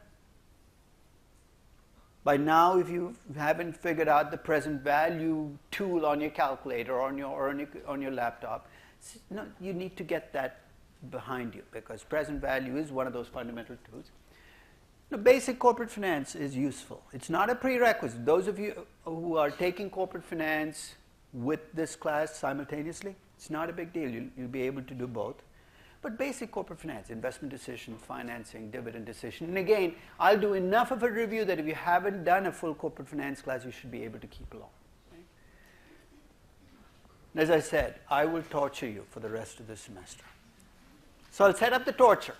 By now, if you haven't figured out the present value tool on your calculator or on your laptop, no, you need to get that behind you, because present value is one of those fundamental tools. Now, basic corporate finance is useful. It's not a prerequisite. Those of you who are taking corporate finance with this class simultaneously, it's not a big deal. You'll be able to do both. But basic corporate finance, investment decision, financing, dividend decision. And again, I'll do enough of a review that if you haven't done a full corporate finance class, you should be able to keep along. Right? As I said, I will torture you for the rest of the semester. So I'll set up the torture,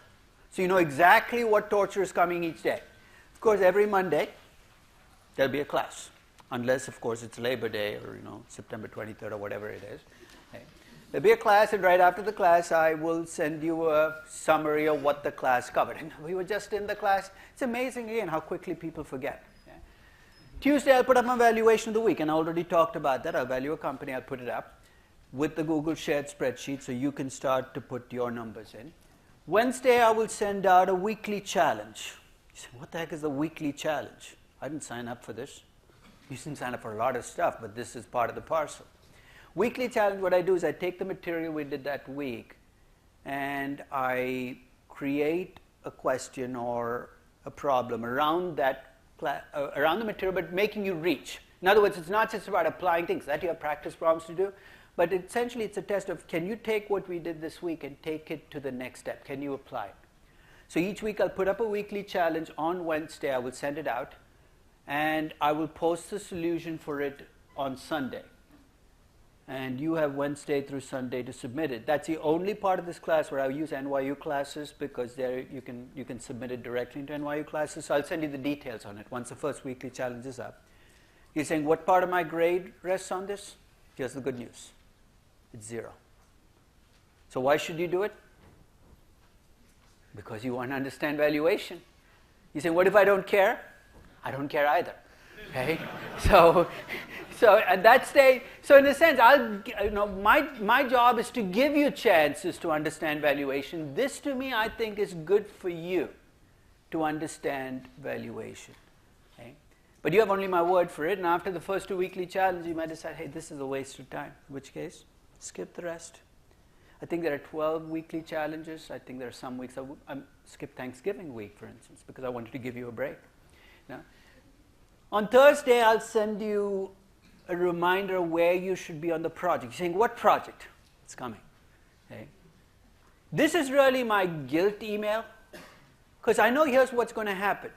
so you know exactly what torture is coming each day. Of course, every Monday, there'll be a class, unless, of course, it's Labor Day or September 23rd or whatever it is. Okay. There'll be a class, and right after the class, I will send you a summary of what the class covered. And we were just in the class. It's amazing, again, how quickly people forget. Okay. Tuesday, I'll put up my valuation of the week, and I already talked about that. I'll value a company, I'll put it up with the Google shared spreadsheet, so you can start to put your numbers in. Wednesday, I will send out a weekly challenge. You say, what the heck is a weekly challenge? I didn't sign up for this. You didn't sign up for a lot of stuff, but this is part of the parcel. Weekly challenge, what I do is I take the material we did that week, and I create a question or a problem around that around the material, but making you reach. In other words, it's not just about applying things. That you have practice problems to do. But essentially, it's a test of, can you take what we did this week and take it to the next step? Can you apply it? So each week, I'll put up a weekly challenge. On Wednesday, I will send it out. And I will post the solution for it on Sunday. And you have Wednesday through Sunday to submit it. That's the only part of this class where I use NYU classes, because there you can submit it directly into NYU classes. So I'll send you the details on it once the first weekly challenge is up. You're saying, what part of my grade rests on this? Here's the good news. It's 0. So why should you do it? Because you want to understand valuation. You say, what if I don't care? I don't care either. Okay? So at that stage, so in a sense, my job is to give you chances to understand valuation. This, to me, I think is good for you. to understand valuation. Okay? But you have only my word for it, and after the first 2 weekly challenges, you might decide, hey, this is a waste of time, in which case, skip the rest. I think there are 12 weekly challenges. I think there are some weeks I skip Thanksgiving week, for instance, because I wanted to give you a break. Now, on Thursday, I'll send you a reminder where you should be on the project. You're saying, what project? It's coming. Okay? This is really my guilt email, because I know here's what's going to happen.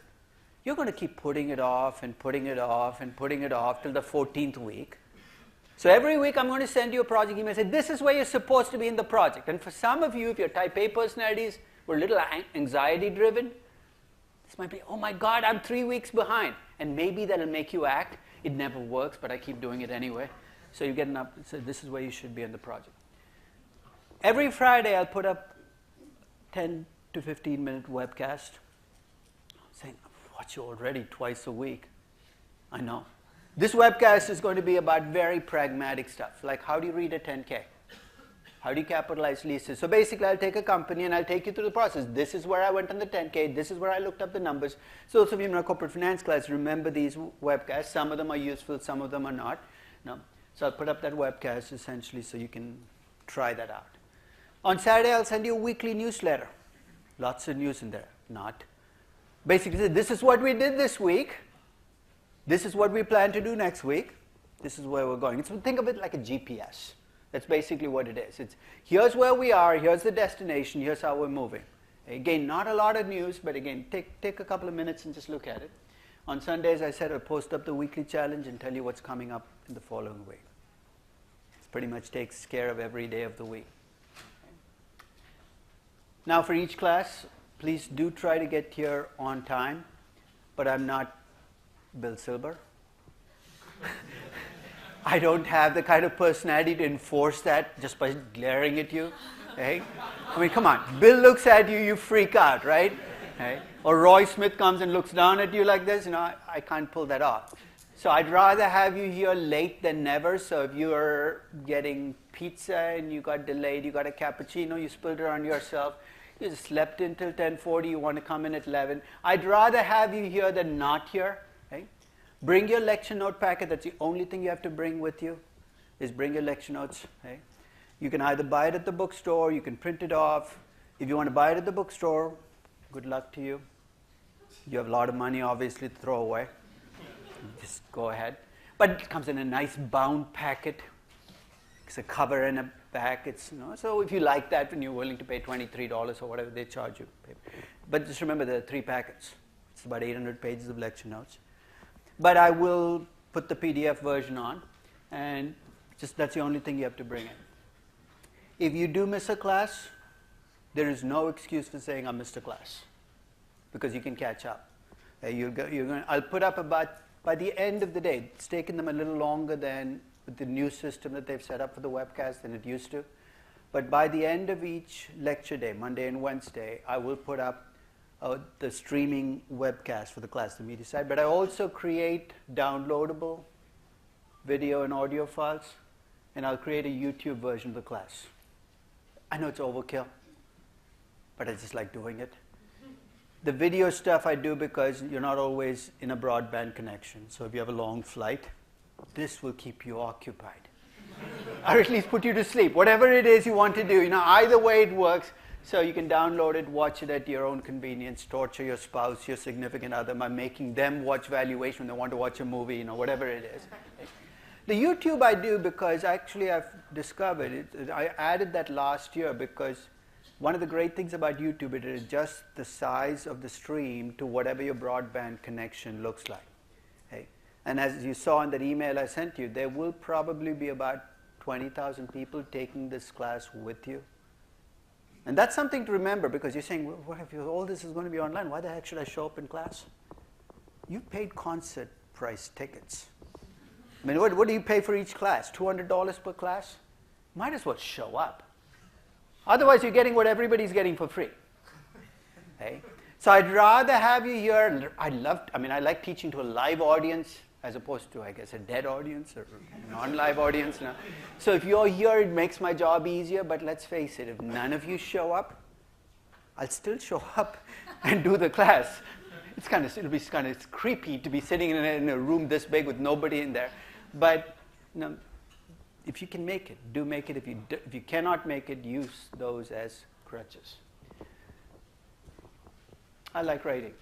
You're going to keep putting it off and putting it off and putting it off till the 14th week. So every week I'm going to send you a project email and say, this is where you're supposed to be in the project. And for some of you, if you're type A personalities, who are a little anxiety driven, this might be, oh my God, I'm 3 weeks behind. And maybe that'll make you act. It never works, but I keep doing it anyway. So you get an up and say, this is where you should be in the project. Every Friday I'll put up 10 to 15 minute webcast saying, I've watched you already twice a week. I know. This webcast is going to be about very pragmatic stuff, like how do you read a 10K? How do you capitalize leases? So basically, I'll take a company and I'll take you through the process. This is where I went on the 10K. This is where I looked up the numbers. So those of you in our corporate finance class, remember these webcasts. Some of them are useful, some of them are not. No. So I'll put up that webcast essentially so you can try that out. On Saturday, I'll send you a weekly newsletter. Lots of news in there. Not. Basically, this is what we did this week. This is what we plan to do next week. This is where we're going. So think of it like a GPS. That's basically what it is. It's here's where we are, here's the destination, here's how we're moving. Again, not a lot of news, but again, take a couple of minutes and just look at it. On Sundays, I said I'll post up the weekly challenge and tell you what's coming up in the following week. It pretty much takes care of every day of the week. Now for each class, please do try to get here on time, but I'm not Bill Silber. I don't have the kind of personality to enforce that just by glaring at you. Okay? I mean, come on. Bill looks at you, you freak out, right? Okay? Or Roy Smith comes and looks down at you like this. I can't pull that off. So I'd rather have you here late than never. So if you're getting pizza and you got delayed, you got a cappuccino, you spilled it on yourself, you just slept until 10:40, you want to come in at 11. I'd rather have you here than not here. Okay? Bring your lecture note packet. That's the only thing you have to bring with you, is bring your lecture notes. Okay? You can either buy it at the bookstore, you can print it off. If you want to buy it at the bookstore, good luck to you. You have a lot of money, obviously, to throw away. Just go ahead. But it comes in a nice bound packet. It's a cover and a back. So if you like that, when you're willing to pay $23 or whatever they charge you. But just remember, there are 3 packets. It's about 800 pages of lecture notes. But I will put the PDF version on, and that's the only thing you have to bring in. If you do miss a class, there is no excuse for saying I missed a class, because you can catch up. I'll put up about, by the end of the day, it's taken them a little longer than with the new system that they've set up for the webcast than it used to. But by the end of each lecture day, Monday and Wednesday, I will put up the streaming webcast for the class, the media side. But I also create downloadable video and audio files, and I'll create a YouTube version of the class. I know it's overkill, but I just like doing it. The video stuff I do because you're not always in a broadband connection. So if you have a long flight, this will keep you occupied. Or at least put you to sleep. Whatever it is you want to do, either way it works. So you can download it, watch it at your own convenience, torture your spouse, your significant other by making them watch valuation when they want to watch a movie, whatever it is. The YouTube I do because actually I've discovered it. I added that last year because one of the great things about YouTube, it adjusts the size of the stream to whatever your broadband connection looks like. Okay? And as you saw in that email I sent you, there will probably be about 20,000 people taking this class with you. And that's something to remember, because you're saying, well, if all this is going to be online, why the heck should I show up in class? You paid concert price tickets. I mean, what do you pay for each class? $200 per class? Might as well show up. Otherwise, you're getting what everybody's getting for free. Okay? So I'd rather have you here. I like teaching to a live audience as opposed to, I guess, a dead audience or non-live audience. Now. So if you're here, it makes my job easier. But let's face it, if none of you show up, I'll still show up. and do the class. It'll be kind of creepy to be sitting in a room this big with nobody in there. But if you can make it, do make it. If you cannot make it, use those as crutches. I like writing.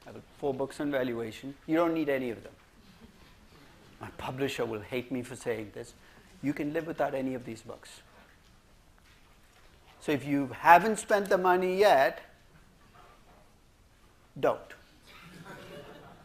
I have 4 books on valuation. You don't need any of them. My publisher will hate me for saying this. You can live without any of these books. So if you haven't spent the money yet, don't.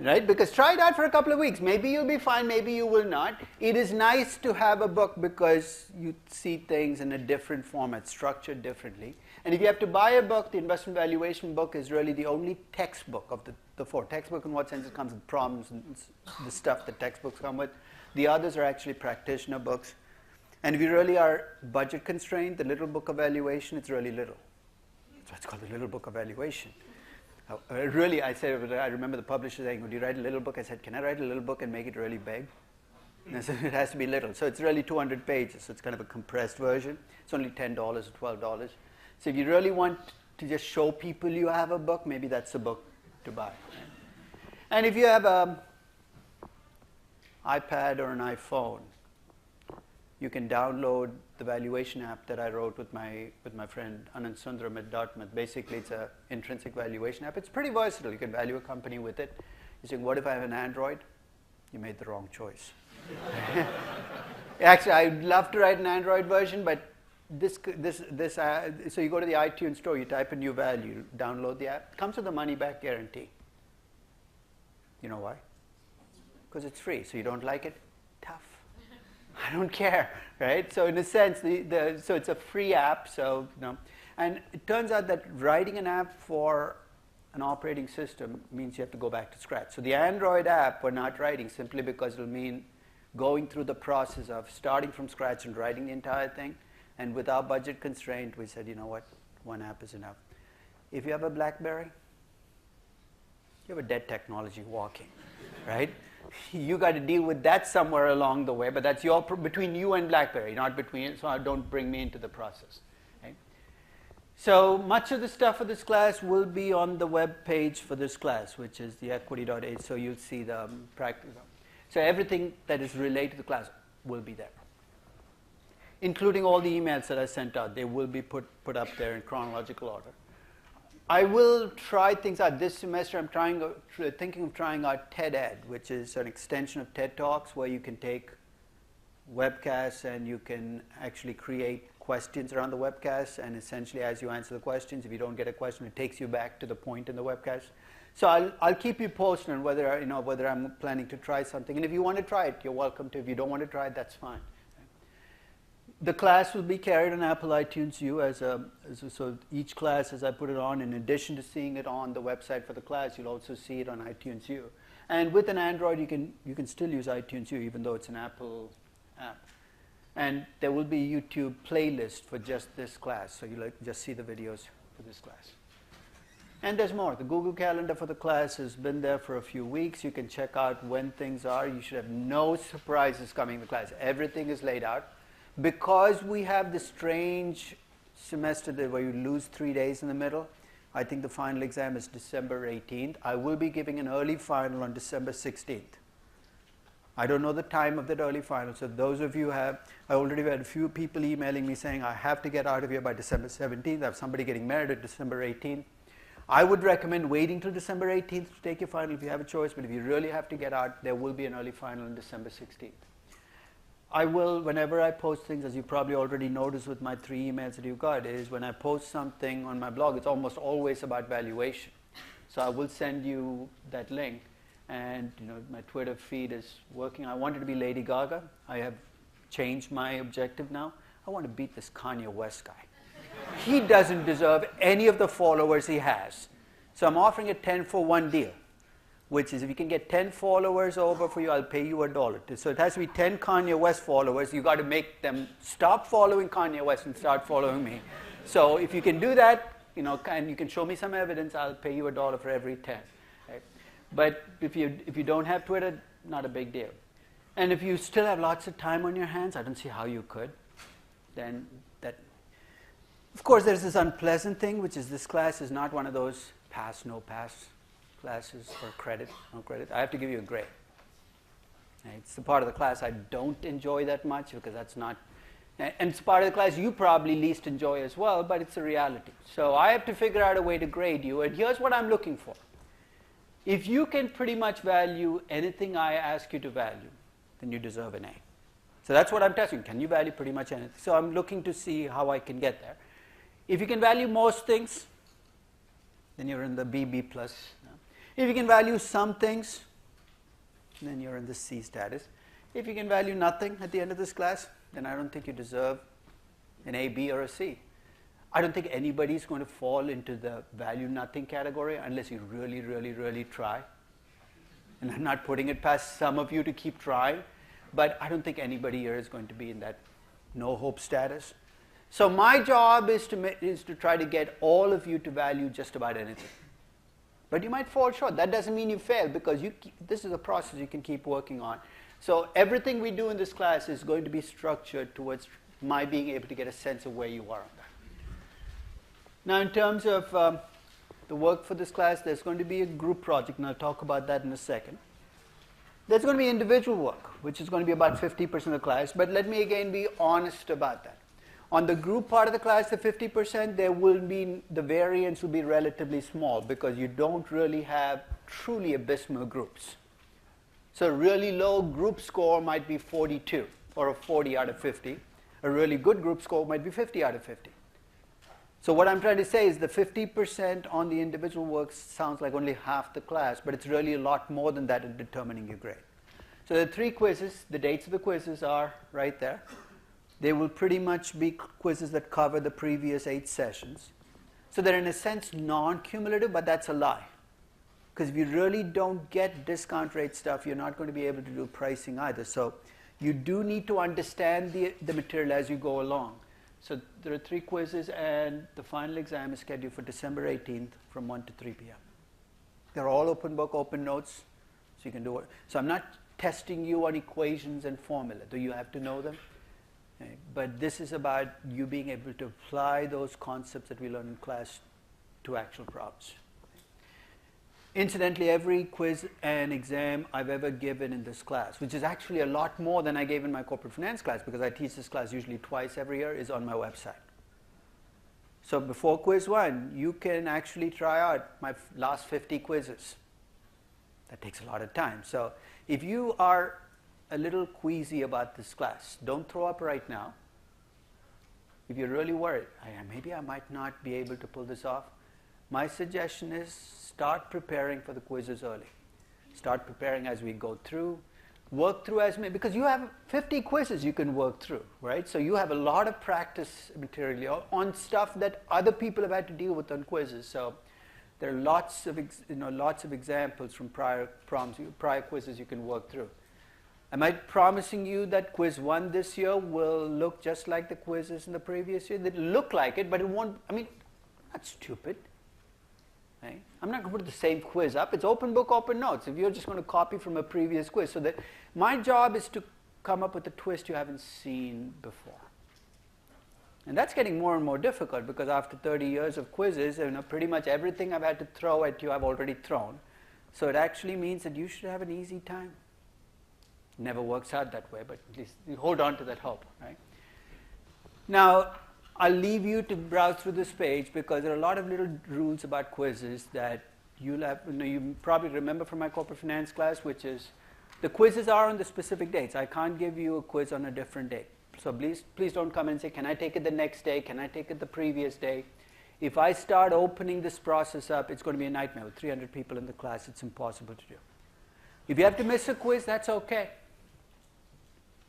Right? Because try it out for a couple of weeks. Maybe you'll be fine, maybe you will not. It is nice to have a book because you see things in a different format, structured differently. And if you have to buy a book, the investment valuation book is really the only textbook of the 4. Textbook in what sense? It comes with problems and the stuff that textbooks come with. The others are actually practitioner books. And if you really are budget constrained, the little book of valuation, it's really little. So it's called the little book of valuation. Really, I remember the publisher saying, would you write a little book? I said, can I write a little book and make it really big? And I said, it has to be little. So it's really 200 pages. So it's kind of a compressed version. It's only $10 or $12. So if you really want to just show people you have a book, maybe that's a book to buy. And if you have an iPad or an iPhone, you can download the valuation app that I wrote with my friend Anand Sundaram at Dartmouth. Basically, it's an intrinsic valuation app. It's pretty versatile. You can value a company with it. You're saying, what if I have an Android? You made the wrong choice. Actually, I'd love to write an Android version, but so you go to the iTunes store, you type in your value, download the app. It comes with a money-back guarantee. You know why? Because it's free. So you don't like it? Tough. I don't care, right? So in a sense, so it's a free app. So and it turns out that writing an app for an operating system means you have to go back to scratch. So the Android app we're not writing simply because it'll mean going through the process of starting from scratch and writing the entire thing. And with our budget constraint, we said, you know what, 1 app is enough. If you have a BlackBerry, you have a dead technology walking, right? You got to deal with that somewhere along the way, but that's between you and BlackBerry, not between. So don't bring me into the process. Okay? So much of the stuff for this class will be on the web page for this class, which is the equity.age. So you'll see the practice. So everything that is related to the class will be there, including all the emails that I sent out. They will be put up there in chronological order. I will try things out this semester. I'm thinking of trying out TED Ed, which is an extension of TED Talks where you can take webcasts and you can actually create questions around the webcast. And essentially, as you answer the questions, if you don't get a question, it takes you back to the point in the webcast. So I'll keep you posted on whether I'm planning to try something. And if you want to try it, you're welcome to. If you don't want to try it, that's fine. The class will be carried on Apple iTunes U so each class, as I put it on, in addition to seeing it on the website for the class, you'll also see it on iTunes U. And with an Android, you can still use iTunes U, even though it's an Apple app. And there will be a YouTube playlist for just this class, so you'll just see the videos for this class. And there's more. The Google Calendar for the class has been there for a few weeks. You can check out when things are. You should have no surprises coming in the class. Everything is laid out. Because we have this strange semester where you lose 3 days in the middle, I think the final exam is December 18th. I will be giving an early final on December 16th. I don't know the time of that early final, so those of you I already had a few people emailing me saying I have to get out of here by December 17th. I have somebody getting married at December 18th. I would recommend waiting till December 18th to take your final if you have a choice, but if you really have to get out, there will be an early final on December 16th. I will, whenever I post things, as you probably already noticed with my 3 emails that you got, is when I post something on my blog, it's almost always about valuation. So I will send you that link. And my Twitter feed is working. I wanted to be Lady Gaga. I have changed my objective now. I want to beat this Kanye West guy. He doesn't deserve any of the followers he has. So I'm offering a 10-for-1 deal, which is if you can get 10 followers over for you, I'll pay you $1. So it has to be 10 Kanye West followers. You got to make them stop following Kanye West and start following me. So if you can do that, and you can show me some evidence, I'll pay you $1 for every 10. Right? But if you don't have Twitter, not a big deal. And if you still have lots of time on your hands, I don't see how you could, then that. Of course, there's this unpleasant thing, which is this class is not one of those pass, no pass classes, or credit, no credit. I have to give you a grade. It's the part of the class I don't enjoy that much because that's not, and it's part of the class you probably least enjoy as well, but it's a reality. So I have to figure out a way to grade you, and here's what I'm looking for. If you can pretty much value anything I ask you to value, then you deserve an A. So that's what I'm testing. Can you value pretty much anything? So I'm looking to see how I can get there. If you can value most things, then you're in the BB plus. If you can value some things, then you're in the C status. If you can value nothing at the end of this class, then I don't think you deserve an A, B, or a C. I don't think anybody's going to fall into the value nothing category unless you really, really, really try. And I'm not putting it past some of you to keep trying, but I don't think anybody here is going to be in that no hope status. So my job is to try to get all of you to value just about anything. But you might fall short. That doesn't mean you fail, because this is a process you can keep working on. So everything we do in this class is going to be structured towards my being able to get a sense of where you are on that. Now, in terms of the work for this class, there's going to be a group project, and I'll talk about that in a second. There's going to be individual work, which is going to be about 50% of the class, but let me again be honest about that. On the group part of the class, the 50%, the variance will be relatively small because you don't really have truly abysmal groups. So a really low group score might be 42 or a 40 out of 50. A really good group score might be 50 out of 50. So what I'm trying to say is the 50% on the individual work sounds like only half the class, but it's really a lot more than that in determining your grade. So the 3 quizzes, the dates of the quizzes are right there. They will pretty much be quizzes that cover the previous 8 sessions. So they're in a sense non-cumulative, but that's a lie. Because if you really don't get discount rate stuff, you're not going to be able to do pricing either. So you do need to understand the material as you go along. So there are 3 quizzes, and the final exam is scheduled for December 18th from 1 to 3 p.m. They're all open book, open notes, so you can do it. So I'm not testing you on equations and formula, though you have to know them. Okay. But this is about you being able to apply those concepts that we learn in class to actual problems. Incidentally, every quiz and exam I've ever given in this class, which is actually a lot more than I gave in my corporate finance class because I teach this class usually twice every year, is on my website. So before quiz 1, you can actually try out my last 50 quizzes. That takes a lot of time. So if you are a little queasy about this class, don't throw up right now. If you're really worried, maybe I might not be able to pull this off, my suggestion is start preparing for the quizzes early. Start preparing as we go through. Work through as many, because you have 50 quizzes you can work through, right? So you have a lot of practice material on stuff that other people have had to deal with on quizzes. So there are lots of examples from prior quizzes you can work through. Am I promising you that quiz 1 this year will look just like the quizzes in the previous year? They look like it, but it won't. That's stupid. Right? I'm not going to put the same quiz up. It's open book, open notes. If you're just going to copy from a previous quiz. So that my job is to come up with a twist you haven't seen before. And that's getting more and more difficult because after 30 years of quizzes, pretty much everything I've had to throw at you I've already thrown. So it actually means that you should have an easy time. It never works out that way, but at least you hold on to that hope. Right? Now, I'll leave you to browse through this page because there are a lot of little rules about quizzes that you'll have, you probably remember from my corporate finance class, which is the quizzes are on the specific dates. I can't give you a quiz on a different date. So please don't come and say, can I take it the next day? Can I take it the previous day? If I start opening this process up, it's going to be a nightmare. With 300 people in the class, it's impossible to do. If you have to miss a quiz, that's okay.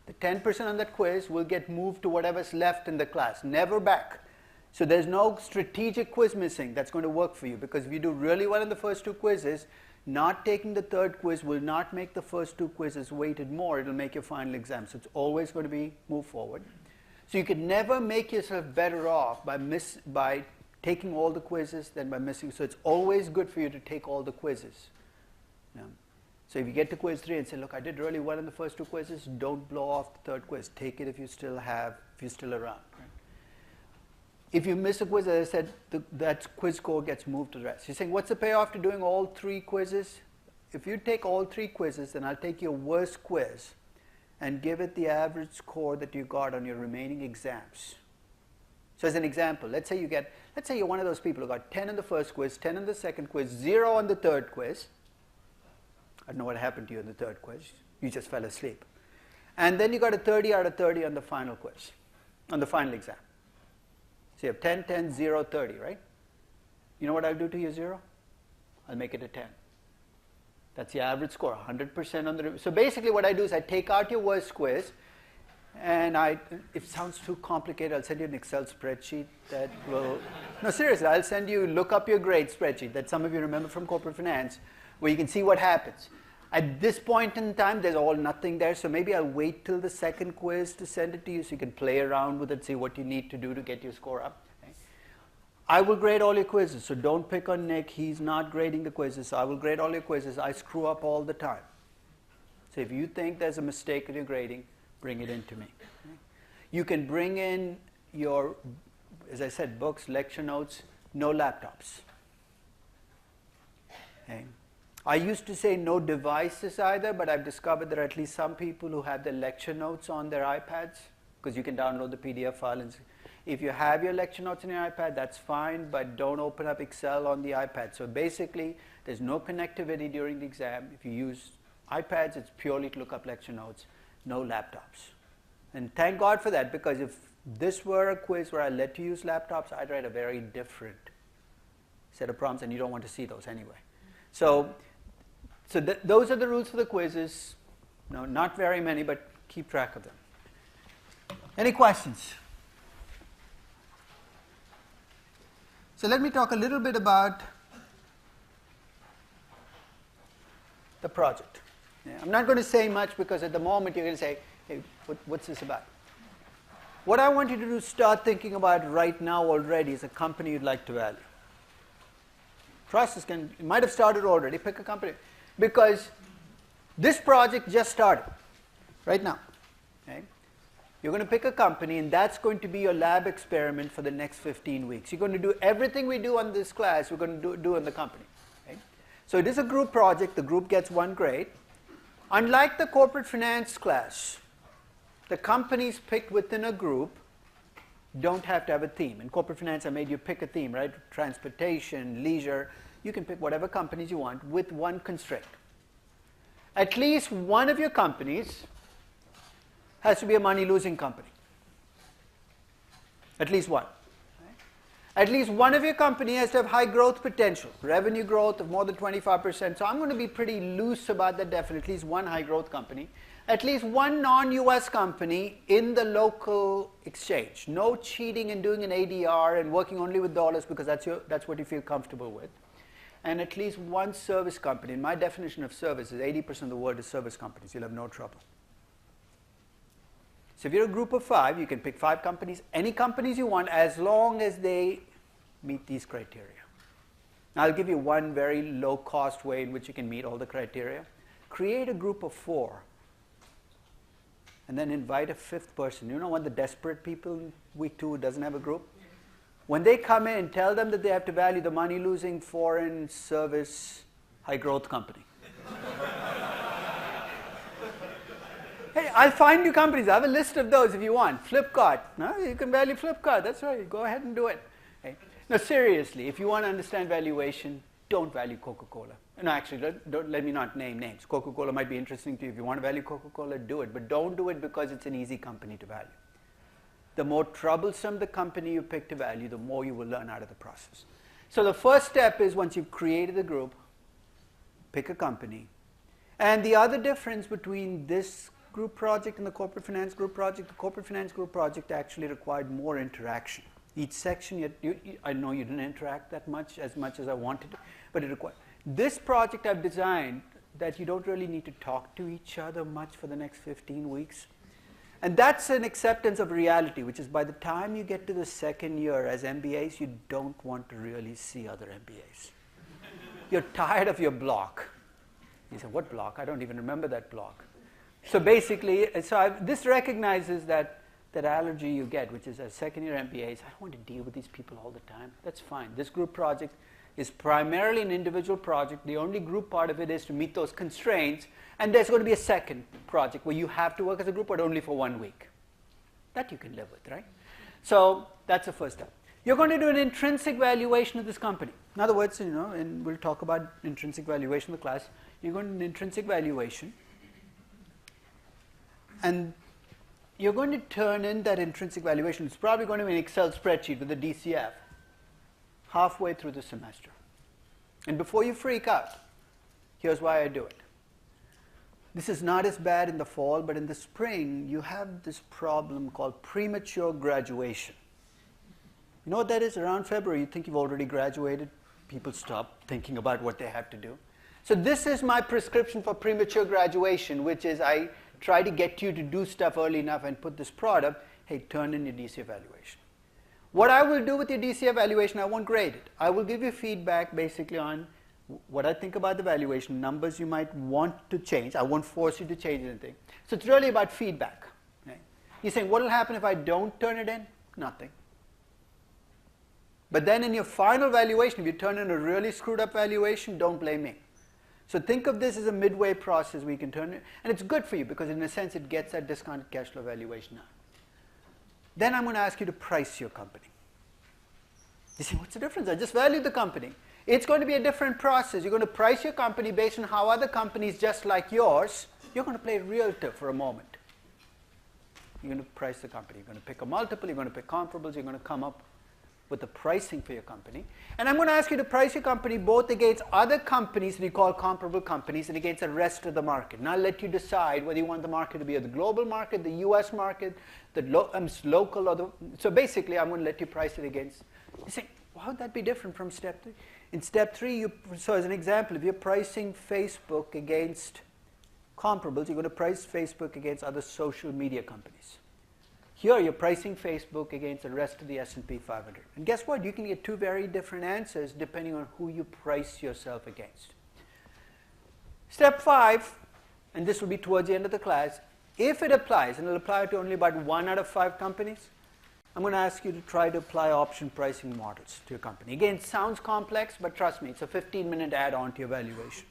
The 10% on that quiz will get moved to whatever's left in the class, never back. So there's no strategic quiz missing that's going to work for you, because if you do really well in the first 2 quizzes, not taking the 3rd quiz will not make the first 2 quizzes weighted more. It'll make your final exam. So it's always going to be moved forward. So you can never make yourself better off by taking all the quizzes than by missing. So it's always good for you to take all the quizzes. Yeah. So if you get to quiz 3 and say, look, I did really well in the first 2 quizzes, don't blow off the 3rd quiz. Take it if you're still around. Right? If you miss a quiz, as I said, that quiz score gets moved to the rest. You're saying, what's the payoff to doing all 3 quizzes? If you take all 3 quizzes, then I'll take your worst quiz and give it the average score that you got on your remaining exams. So as an example, let's say you're one of those people who got 10 in the first quiz, 10 in the second quiz, 0 on the third quiz. I don't know what happened to you in the third quiz. You just fell asleep. And then you got a 30 out of 30 on the final quiz, on the final exam. So you have 10, 10, 0, 30, right? You know what I'll do to your 0? I'll make it a 10. That's the average score, 100% on the... So basically what I do is I take out your worst quiz, and if it sounds too complicated, I'll send you an Excel spreadsheet that will... No, seriously, I'll send you, look up your grade spreadsheet that some of you remember from corporate finance, where you can see what happens. At this point in time, there's all nothing there, so maybe I'll wait till the second quiz to send it to you so you can play around with it, see what you need to do to get your score up. Okay? I will grade all your quizzes, so don't pick on Nick. He's not grading the quizzes, so I will grade all your quizzes. I screw up all the time. So if you think there's a mistake in your grading, bring it in to me. Okay? You can bring in your, as I said, books, lecture notes, no laptops. Okay? I used to say no devices either, but I've discovered there are at least some people who have their lecture notes on their iPads, because you can download the PDF file. And if you have your lecture notes on your iPad, that's fine, but don't open up Excel on the iPad. So basically, there's no connectivity during the exam. If you use iPads, it's purely to look up lecture notes, no laptops. And thank God for that, because if this were a quiz where I let you use laptops, I'd write a very different set of prompts, and you don't want to see those anyway. So those are the rules for the quizzes. No, not very many, but keep track of them. Any questions? So let me talk a little bit about the project. Yeah, I'm not going to say much because at the moment you're going to say, hey, what's this about? What I want you to do is start thinking about right now already is a company you'd like to value. Process can, it might have started already. Pick a company. Because this project just started right now. Okay? You're going to pick a company, and that's going to be your lab experiment for the next 15 weeks. You're going to do everything we do on this class, we're going to do in the company. Okay? So it is a group project. The group gets 1 grade. Unlike the corporate finance class, the companies picked within a group don't have to have a theme. In corporate finance, I made you pick a theme, right? Transportation, leisure. You can pick whatever companies you want with one constraint. At least one of your companies has to be a money-losing company. At least one. Right? At least one of your company has to have high growth potential, revenue growth of more than 25%. So I'm going to be pretty loose about that definition. At least one high growth company. At least one non-US company in the local exchange. No cheating and doing an ADR and working only with dollars because that's what you feel comfortable with. And at least one service company. And my definition of service is 80% of the world is service companies. You'll have no trouble. So if you're a group of 5, you can pick 5 companies, any companies you want, as long as they meet these criteria. Now I'll give you one very low-cost way in which you can meet all the criteria. Create a group of 4. And then invite a 5th person. You know one of the desperate people in week 2 who doesn't have a group? When they come in, tell them that they have to value the money-losing foreign service high-growth company. Hey, I'll find you companies. I have a list of those if you want. Flipkart. No, you can value Flipkart. That's right. Go ahead and do it. Okay. Now, seriously, if you want to understand valuation, don't value Coca-Cola. No, actually, let me not name names. Coca-Cola might be interesting to you. If you want to value Coca-Cola, do it. But don't do it because it's an easy company to value. The more troublesome the company you pick to value, the more you will learn out of the process. So the first step is once you've created the group, pick a company. And the other difference between this group project and the corporate finance group project, the corporate finance group project actually required more interaction. Each section, I know you didn't interact that much as I wanted to, but it required. This project I've designed that you don't really need to talk to each other much for the next 15 weeks. And that's an acceptance of reality, which is by the time you get to the second year as MBAs, you don't want to really see other MBAs. You're tired of your block. You say, what block? I don't even remember that block. So basically, this recognizes that that allergy you get, which is as second-year MBAs, I don't want to deal with these people all the time. That's fine. This group project is primarily an individual project. The only group part of it is to meet those constraints, and there's going to be a second project where you have to work as a group, but only for 1 week. That you can live with, right? So that's the first step. You're going to do an intrinsic valuation of this company. In other words, and we'll talk about intrinsic valuation in the class. You're going to do an intrinsic valuation, and you're going to turn in that intrinsic valuation. It's probably going to be an Excel spreadsheet with a DCF halfway through the semester. And before you freak out, here's why I do it. This is not as bad in the fall, but in the spring, you have this problem called premature graduation. You know what that is? Around February, you think you've already graduated. People stop thinking about what they have to do. So this is my prescription for premature graduation, which is I try to get you to do stuff early enough and put this product, hey, turn in your DC evaluation. What I will do with your DC evaluation, I won't grade it. I will give you feedback basically on what I think about the valuation, numbers you might want to change. I won't force you to change anything. So it's really about feedback. Right? You're saying, what will happen if I don't turn it in? Nothing. But then in your final valuation, if you turn in a really screwed up valuation, don't blame me. So think of this as a midway process where you can turn it, and it's good for you because in a sense it gets that discounted cash flow valuation out. Then I'm going to ask you to price your company. You say, what's the difference? I just valued the company. It's going to be a different process. You're going to price your company based on how other companies just like yours, you're going to play realtor for a moment. You're going to price the company. You're going to pick a multiple, you're going to pick comparables, you're going to come up with the pricing for your company. And I'm going to ask you to price your company both against other companies that you call comparable companies and against the rest of the market. And I'll let you decide whether you want the market to be the global market, the US market, the local, or the... So basically, I'm going to let you price it against... You say, well, how would that be different from step 3? In step 3, so as an example, if you're pricing Facebook against comparables, you're going to price Facebook against other social media companies. Here, you're pricing Facebook against the rest of the S&P 500. And guess what? You can get two very different answers depending on who you price yourself against. Step 5, and this will be towards the end of the class, if it applies, and it'll apply to only about 1 out of 5 companies, I'm going to ask you to try to apply option pricing models to your company. Again, it sounds complex, but trust me, it's a 15-minute add-on to your valuation.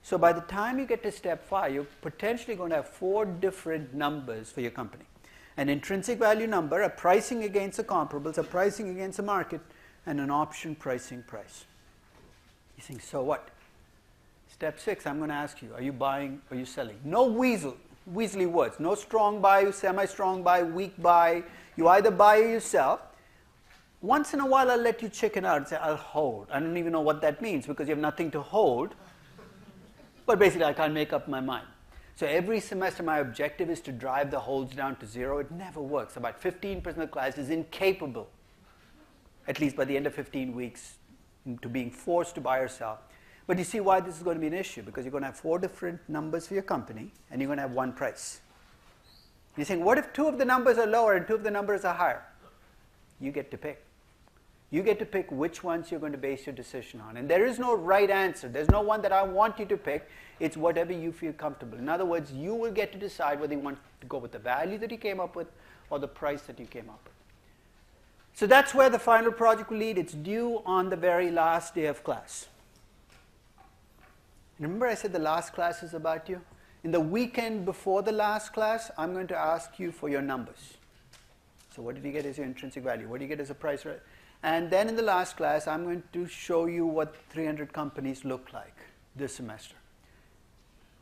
So by the time you get to step 5, you're potentially going to have 4 different numbers for your company. An intrinsic value number, a pricing against the comparables, a pricing against the market, and an option pricing price. You think, so what? Step 6, I'm going to ask you, are you buying or are you selling? No weaselly words. No strong buy, semi-strong buy, weak buy. You either buy or you sell. Once in a while, I'll let you chicken out and say, I'll hold. I don't even know what that means because you have nothing to hold. But basically, I can't make up my mind. So every semester, my objective is to drive the holds down to 0. It never works. About 15% of the class is incapable, at least by the end of 15 weeks, to being forced to buy or sell. But you see why this is going to be an issue, because you're going to have 4 different numbers for your company, and you're going to have 1 price. You're saying, what if 2 of the numbers are lower and 2 of the numbers are higher? You get to pick. You get to pick which ones you're going to base your decision on. And there is no right answer. There's no one that I want you to pick. It's whatever you feel comfortable. In other words, you will get to decide whether you want to go with the value that you came up with or the price that you came up with. So that's where the final project will lead. It's due on the very last day of class. Remember I said the last class is about you? In the weekend before the last class, I'm going to ask you for your numbers. So what did you get as your intrinsic value? What do you get as a price rate? And then in the last class, I'm going to show you what 300 companies look like this semester.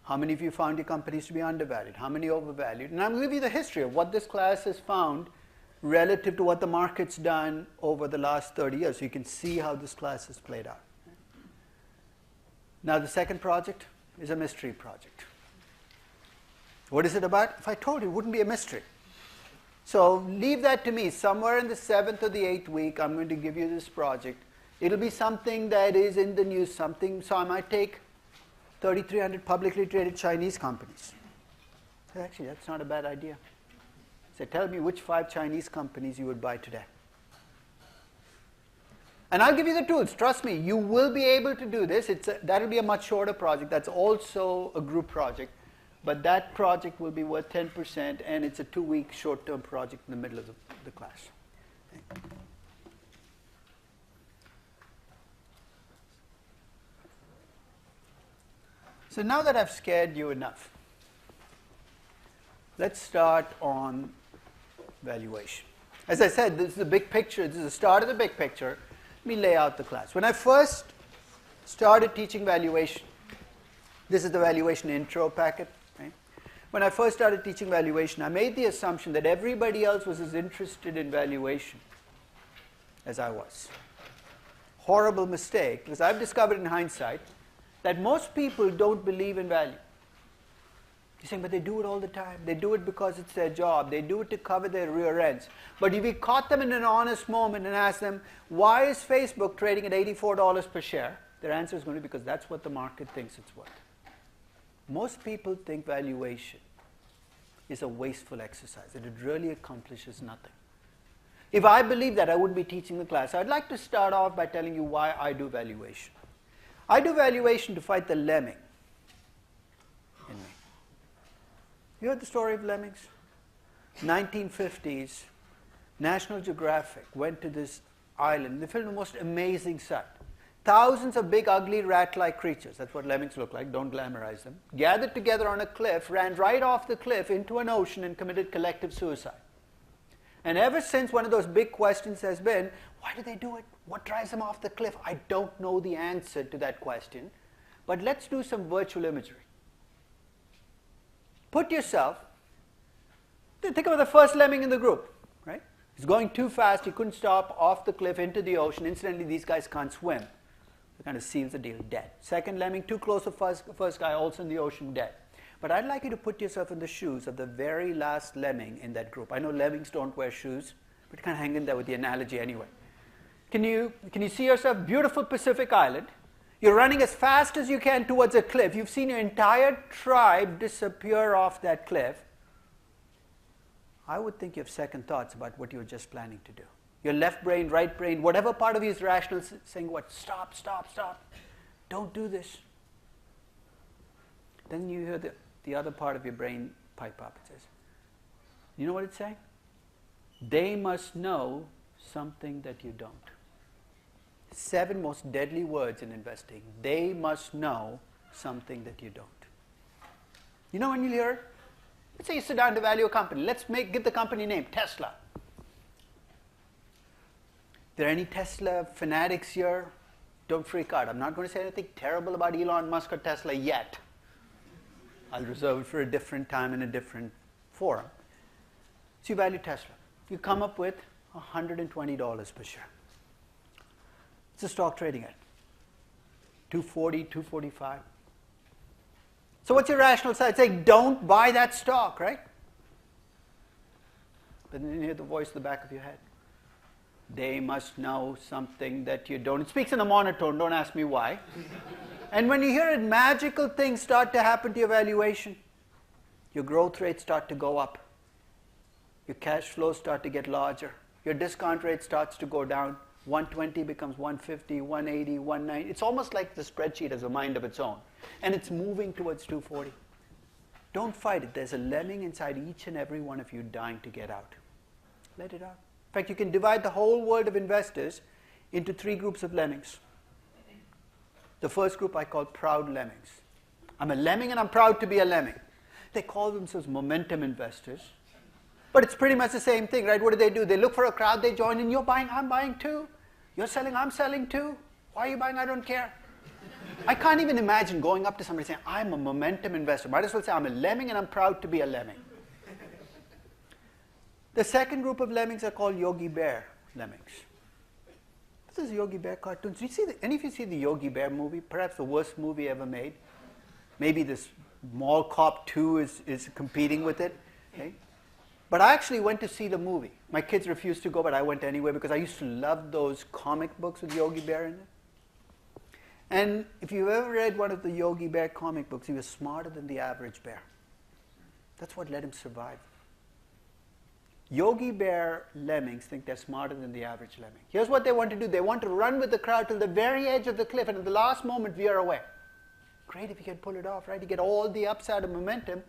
How many of you found your companies to be undervalued? How many overvalued? And I'm going to give you the history of what this class has found relative to what the market's done over the last 30 years. So you can see how this class has played out. Now the second project is a mystery project. What is it about? If I told you, it wouldn't be a mystery. So leave that to me. Somewhere in the 7th or the 8th week, I'm going to give you this project. It'll be something that is in the news, something. So I might take 3,300 publicly traded Chinese companies. Actually, that's not a bad idea. So tell me which 5 Chinese companies you would buy today. And I'll give you the tools. Trust me, you will be able to do this. That'll be a much shorter project. That's also a group project. but that project will be worth 10%, and it's a 2-week short-term project in the middle of the class. Okay. So now that I've scared you enough, let's start on valuation. As I said, this is the big picture. This is the start of the big picture. Let me lay out the class. When I first started teaching valuation, this is the valuation intro packet. Right? When I first started teaching valuation, I made the assumption that everybody else was as interested in valuation as I was. Horrible mistake, because I've discovered in hindsight that most people don't believe in value. You're saying, but they do it all the time. They do it because it's their job. They do it to cover their rear ends. But if we caught them in an honest moment and asked them, why is Facebook trading at $84 per share? Their answer is going to be because that's what the market thinks it's worth. Most people think valuation is a wasteful exercise, that it really accomplishes nothing. If I believe that, I wouldn't be teaching the class. I'd like to start off by telling you why I do valuation. I do valuation to fight the lemming in me. You heard the story of lemmings? 1950s, National Geographic went to this island. They filmed the most amazing sight. Thousands of big, ugly, rat-like creatures, that's what lemmings look like, don't glamorize them, gathered together on a cliff, ran right off the cliff into an ocean and committed collective suicide. And ever since, one of those big questions has been, why do they do it? What drives them off the cliff? I don't know the answer to that question, but let's do some virtual imagery. Put yourself, think about the first lemming in the group, right? He's going too fast, he couldn't stop, off the cliff, into the ocean. Incidentally, these guys can't swim. It kind of seals the deal, dead. Second lemming, too close to first guy, also in the ocean, dead. But I'd like you to put yourself in the shoes of the very last lemming in that group. I know lemmings don't wear shoes, but you kind of hang in there with the analogy anyway. Can you see yourself? Beautiful Pacific island. You're running as fast as you can towards a cliff. You've seen your entire tribe disappear off that cliff. I would think you have second thoughts about what you were just planning to do. Your left brain, right brain, whatever part of you is rational, saying what? Stop, stop, stop. Don't do this. Then you hear the other part of your brain pipe up. It says, you know what it's saying? They must know something that you don't. 7 most deadly words in investing. They must know something that you don't. You know when you hear, let's say you sit down to value a company. Let's give the company name, Tesla. There are any Tesla fanatics here? Don't freak out. I'm not going to say anything terrible about Elon Musk or Tesla yet. I'll reserve it for a different time in a different forum. So you value Tesla. You come up with $120 per share. What's the stock trading at? 240, 245. So what's your rational side? Say, don't buy that stock, right? But then you hear the voice in the back of your head. They must know something that you don't. It speaks in a monotone, don't ask me why. And when you hear it, magical things start to happen to your valuation. Your growth rates start to go up. Your cash flows start to get larger. Your discount rate starts to go down. 120 becomes 150, 180, 190. It's almost like the spreadsheet has a mind of its own. And it's moving towards 240. Don't fight it. There's a lemming inside each and every one of you dying to get out. Let it out. In fact, you can divide the whole world of investors into 3 groups of lemmings. The first group I call proud lemmings. I'm a lemming and I'm proud to be a lemming. They call themselves momentum investors. But it's pretty much the same thing, right? What do? They look for a crowd, they join in. You're buying, I'm buying too. You're selling, I'm selling too. Why are you buying? I don't care. I can't even imagine going up to somebody saying, I'm a momentum investor. Might as well say I'm a lemming and I'm proud to be a lemming. The second group of lemmings are called Yogi Bear lemmings. This is Yogi Bear cartoons. Did you see any of you see the Yogi Bear movie? Perhaps the worst movie ever made. Maybe this Mall Cop 2 is competing with it. Okay? But I actually went to see the movie. My kids refused to go, but I went anyway because I used to love those comic books with Yogi Bear in it. And if you've ever read one of the Yogi Bear comic books, he was smarter than the average bear. That's what let him survive. Yogi Bear lemmings think they're smarter than the average lemming. Here's what they want to do. They want to run with the crowd till the very edge of the cliff and at the last moment veer away. great if you can pull it off, right? You get all the upside of momentum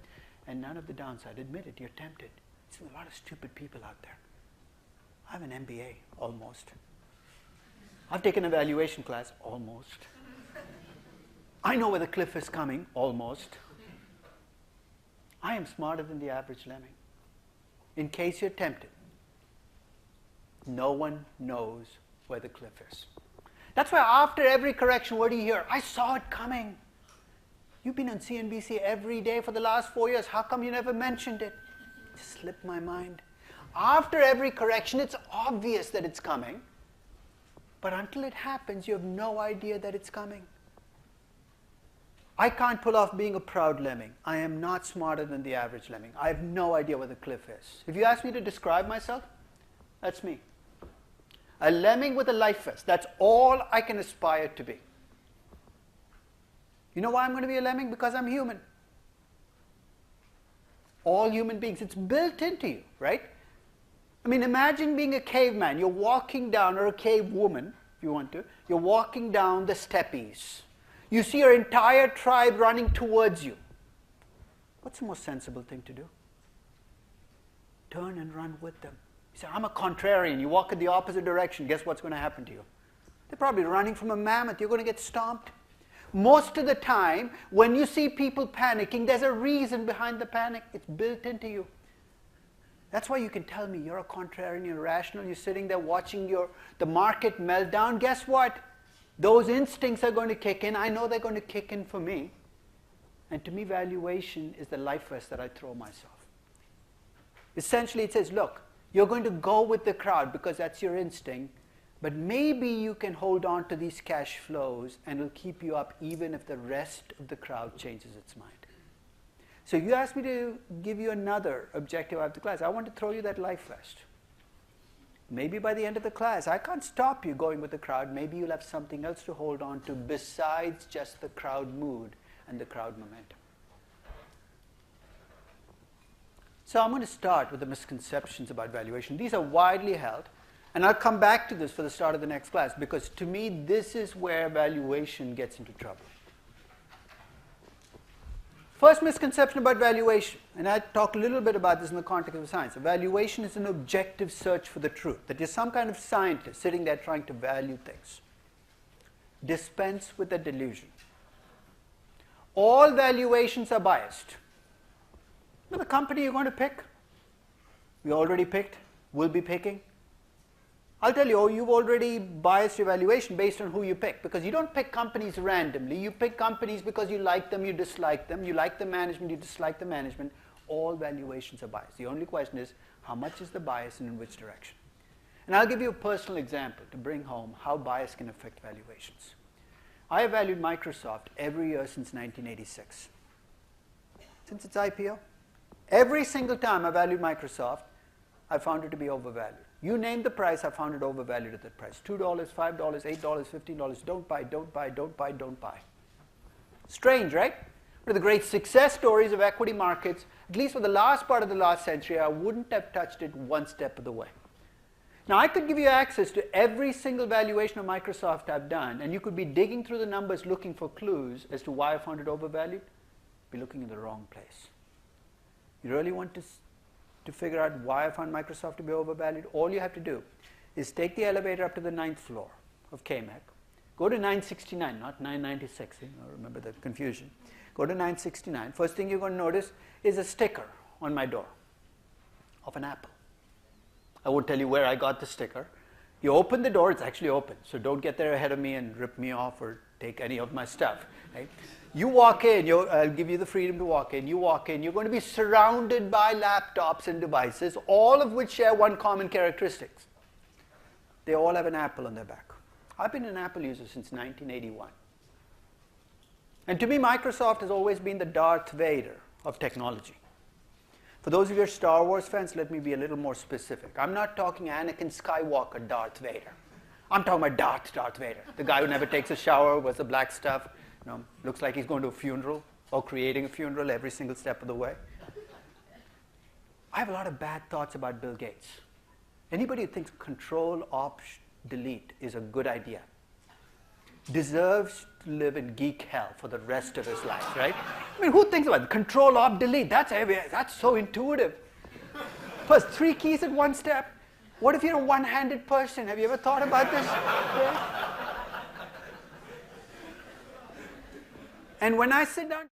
and none of the downside. Admit it, you're tempted. There's a lot of stupid people out there. I have an MBA, almost. I've taken a valuation class, almost. I know where the cliff is coming, almost. I am smarter than the average lemming. In case you're tempted, no one knows where the cliff is. That's why after every correction, what do you hear? I saw it coming. You've been on CNBC every day for the last 4 years. How come you never mentioned it? It just slipped my mind. After every correction, it's obvious that it's coming. But until it happens, you have no idea that it's coming. I can't pull off being a proud lemming. I am not smarter than the average lemming. I have no idea where the cliff is. If you ask me to describe myself, that's me. A lemming with a life vest. That's all I can aspire to be. You know why I'm going to be a lemming? Because I'm human. All human beings. It's built into you, right? I mean, imagine being a caveman. You're walking down, or a cave woman, if you want to. You're walking down the steppes. You see your entire tribe running towards you. What's the most sensible thing to do? Turn and run with them. You say, I'm a contrarian. You walk in the opposite direction. Guess what's going to happen to you? They're probably running from a mammoth. You're going to get stomped. Most of the time, when you see people panicking, there's a reason behind the panic. It's built into you. That's why you can tell me you're a contrarian, you're irrational, you're sitting there watching the market melt down. Guess what? Those instincts are going to kick in. I know they're going to kick in for me. And to me, valuation is the life vest that I throw myself. Essentially, it says, look, you're going to go with the crowd because that's your instinct, but maybe you can hold on to these cash flows and it'll keep you up even if the rest of the crowd changes its mind. So you asked me to give you another objective after class. I want to throw you that life vest. Maybe by the end of the class, I can't stop you going with the crowd. Maybe you'll have something else to hold on to besides just the crowd mood and the crowd momentum. So I'm going to start with the misconceptions about valuation. These are widely held. And I'll come back to this for the start of the next class because to me, this is where valuation gets into trouble. First misconception about valuation, and I talked a little bit about this in the context of science. Valuation is an objective search for the truth, that you're some kind of scientist sitting there trying to value things. Dispense with the delusion. All valuations are biased. But the company you're going to pick, you already picked, will be picking. I'll tell you, oh, you've already biased your valuation based on who you pick, because you don't pick companies randomly. You pick companies because you like them, you dislike them. You like the management, you dislike the management. All valuations are biased. The only question is, how much is the bias and in which direction? And I'll give you a personal example to bring home how bias can affect valuations. I have valued Microsoft every year since 1986. Since its IPO. Every single time I valued Microsoft, I found it to be overvalued. You name the price, I found it overvalued at that price. $2, $5, $8, $15. Don't buy, don't buy, don't buy, don't buy. Strange, right? One of the great success stories of equity markets, at least for the last part of the last century, I wouldn't have touched it one step of the way. Now, I could give you access to every single valuation of Microsoft I've done, and you could be digging through the numbers looking for clues as to why I found it overvalued. Be looking in the wrong place. You really want to figure out why I found Microsoft to be overvalued? All you have to do is take the elevator up to the 9th floor of KMEC, go to 969, not 996, remember the confusion. Go to 969. First thing you're going to notice is a sticker on my door of an apple. I won't tell you where I got the sticker. You open the door, it's actually open, so don't get there ahead of me and rip me off or take any of my stuff. Right? You walk in, I'll give you the freedom to walk in. You walk in, you're going to be surrounded by laptops and devices, all of which share one common characteristic. They all have an apple on their back. I've been an Apple user since 1981. And to me, Microsoft has always been the Darth Vader of technology. For those of you who are Star Wars fans, let me be a little more specific. I'm not talking Anakin Skywalker Darth Vader. I'm talking about Darth Vader, the guy who never takes a shower, wears the black stuff, looks like he's going to a funeral or creating a funeral every single step of the way. I have a lot of bad thoughts about Bill Gates. Anybody who thinks Control, Option, Delete is a good idea, deserves to live in geek hell for the rest of his life, right? I mean, who thinks about it? Control, Alt, Delete? That's so intuitive. Plus, 3 keys at one step. What if you're a one-handed person? Have you ever thought about this? Yeah. And when I sit down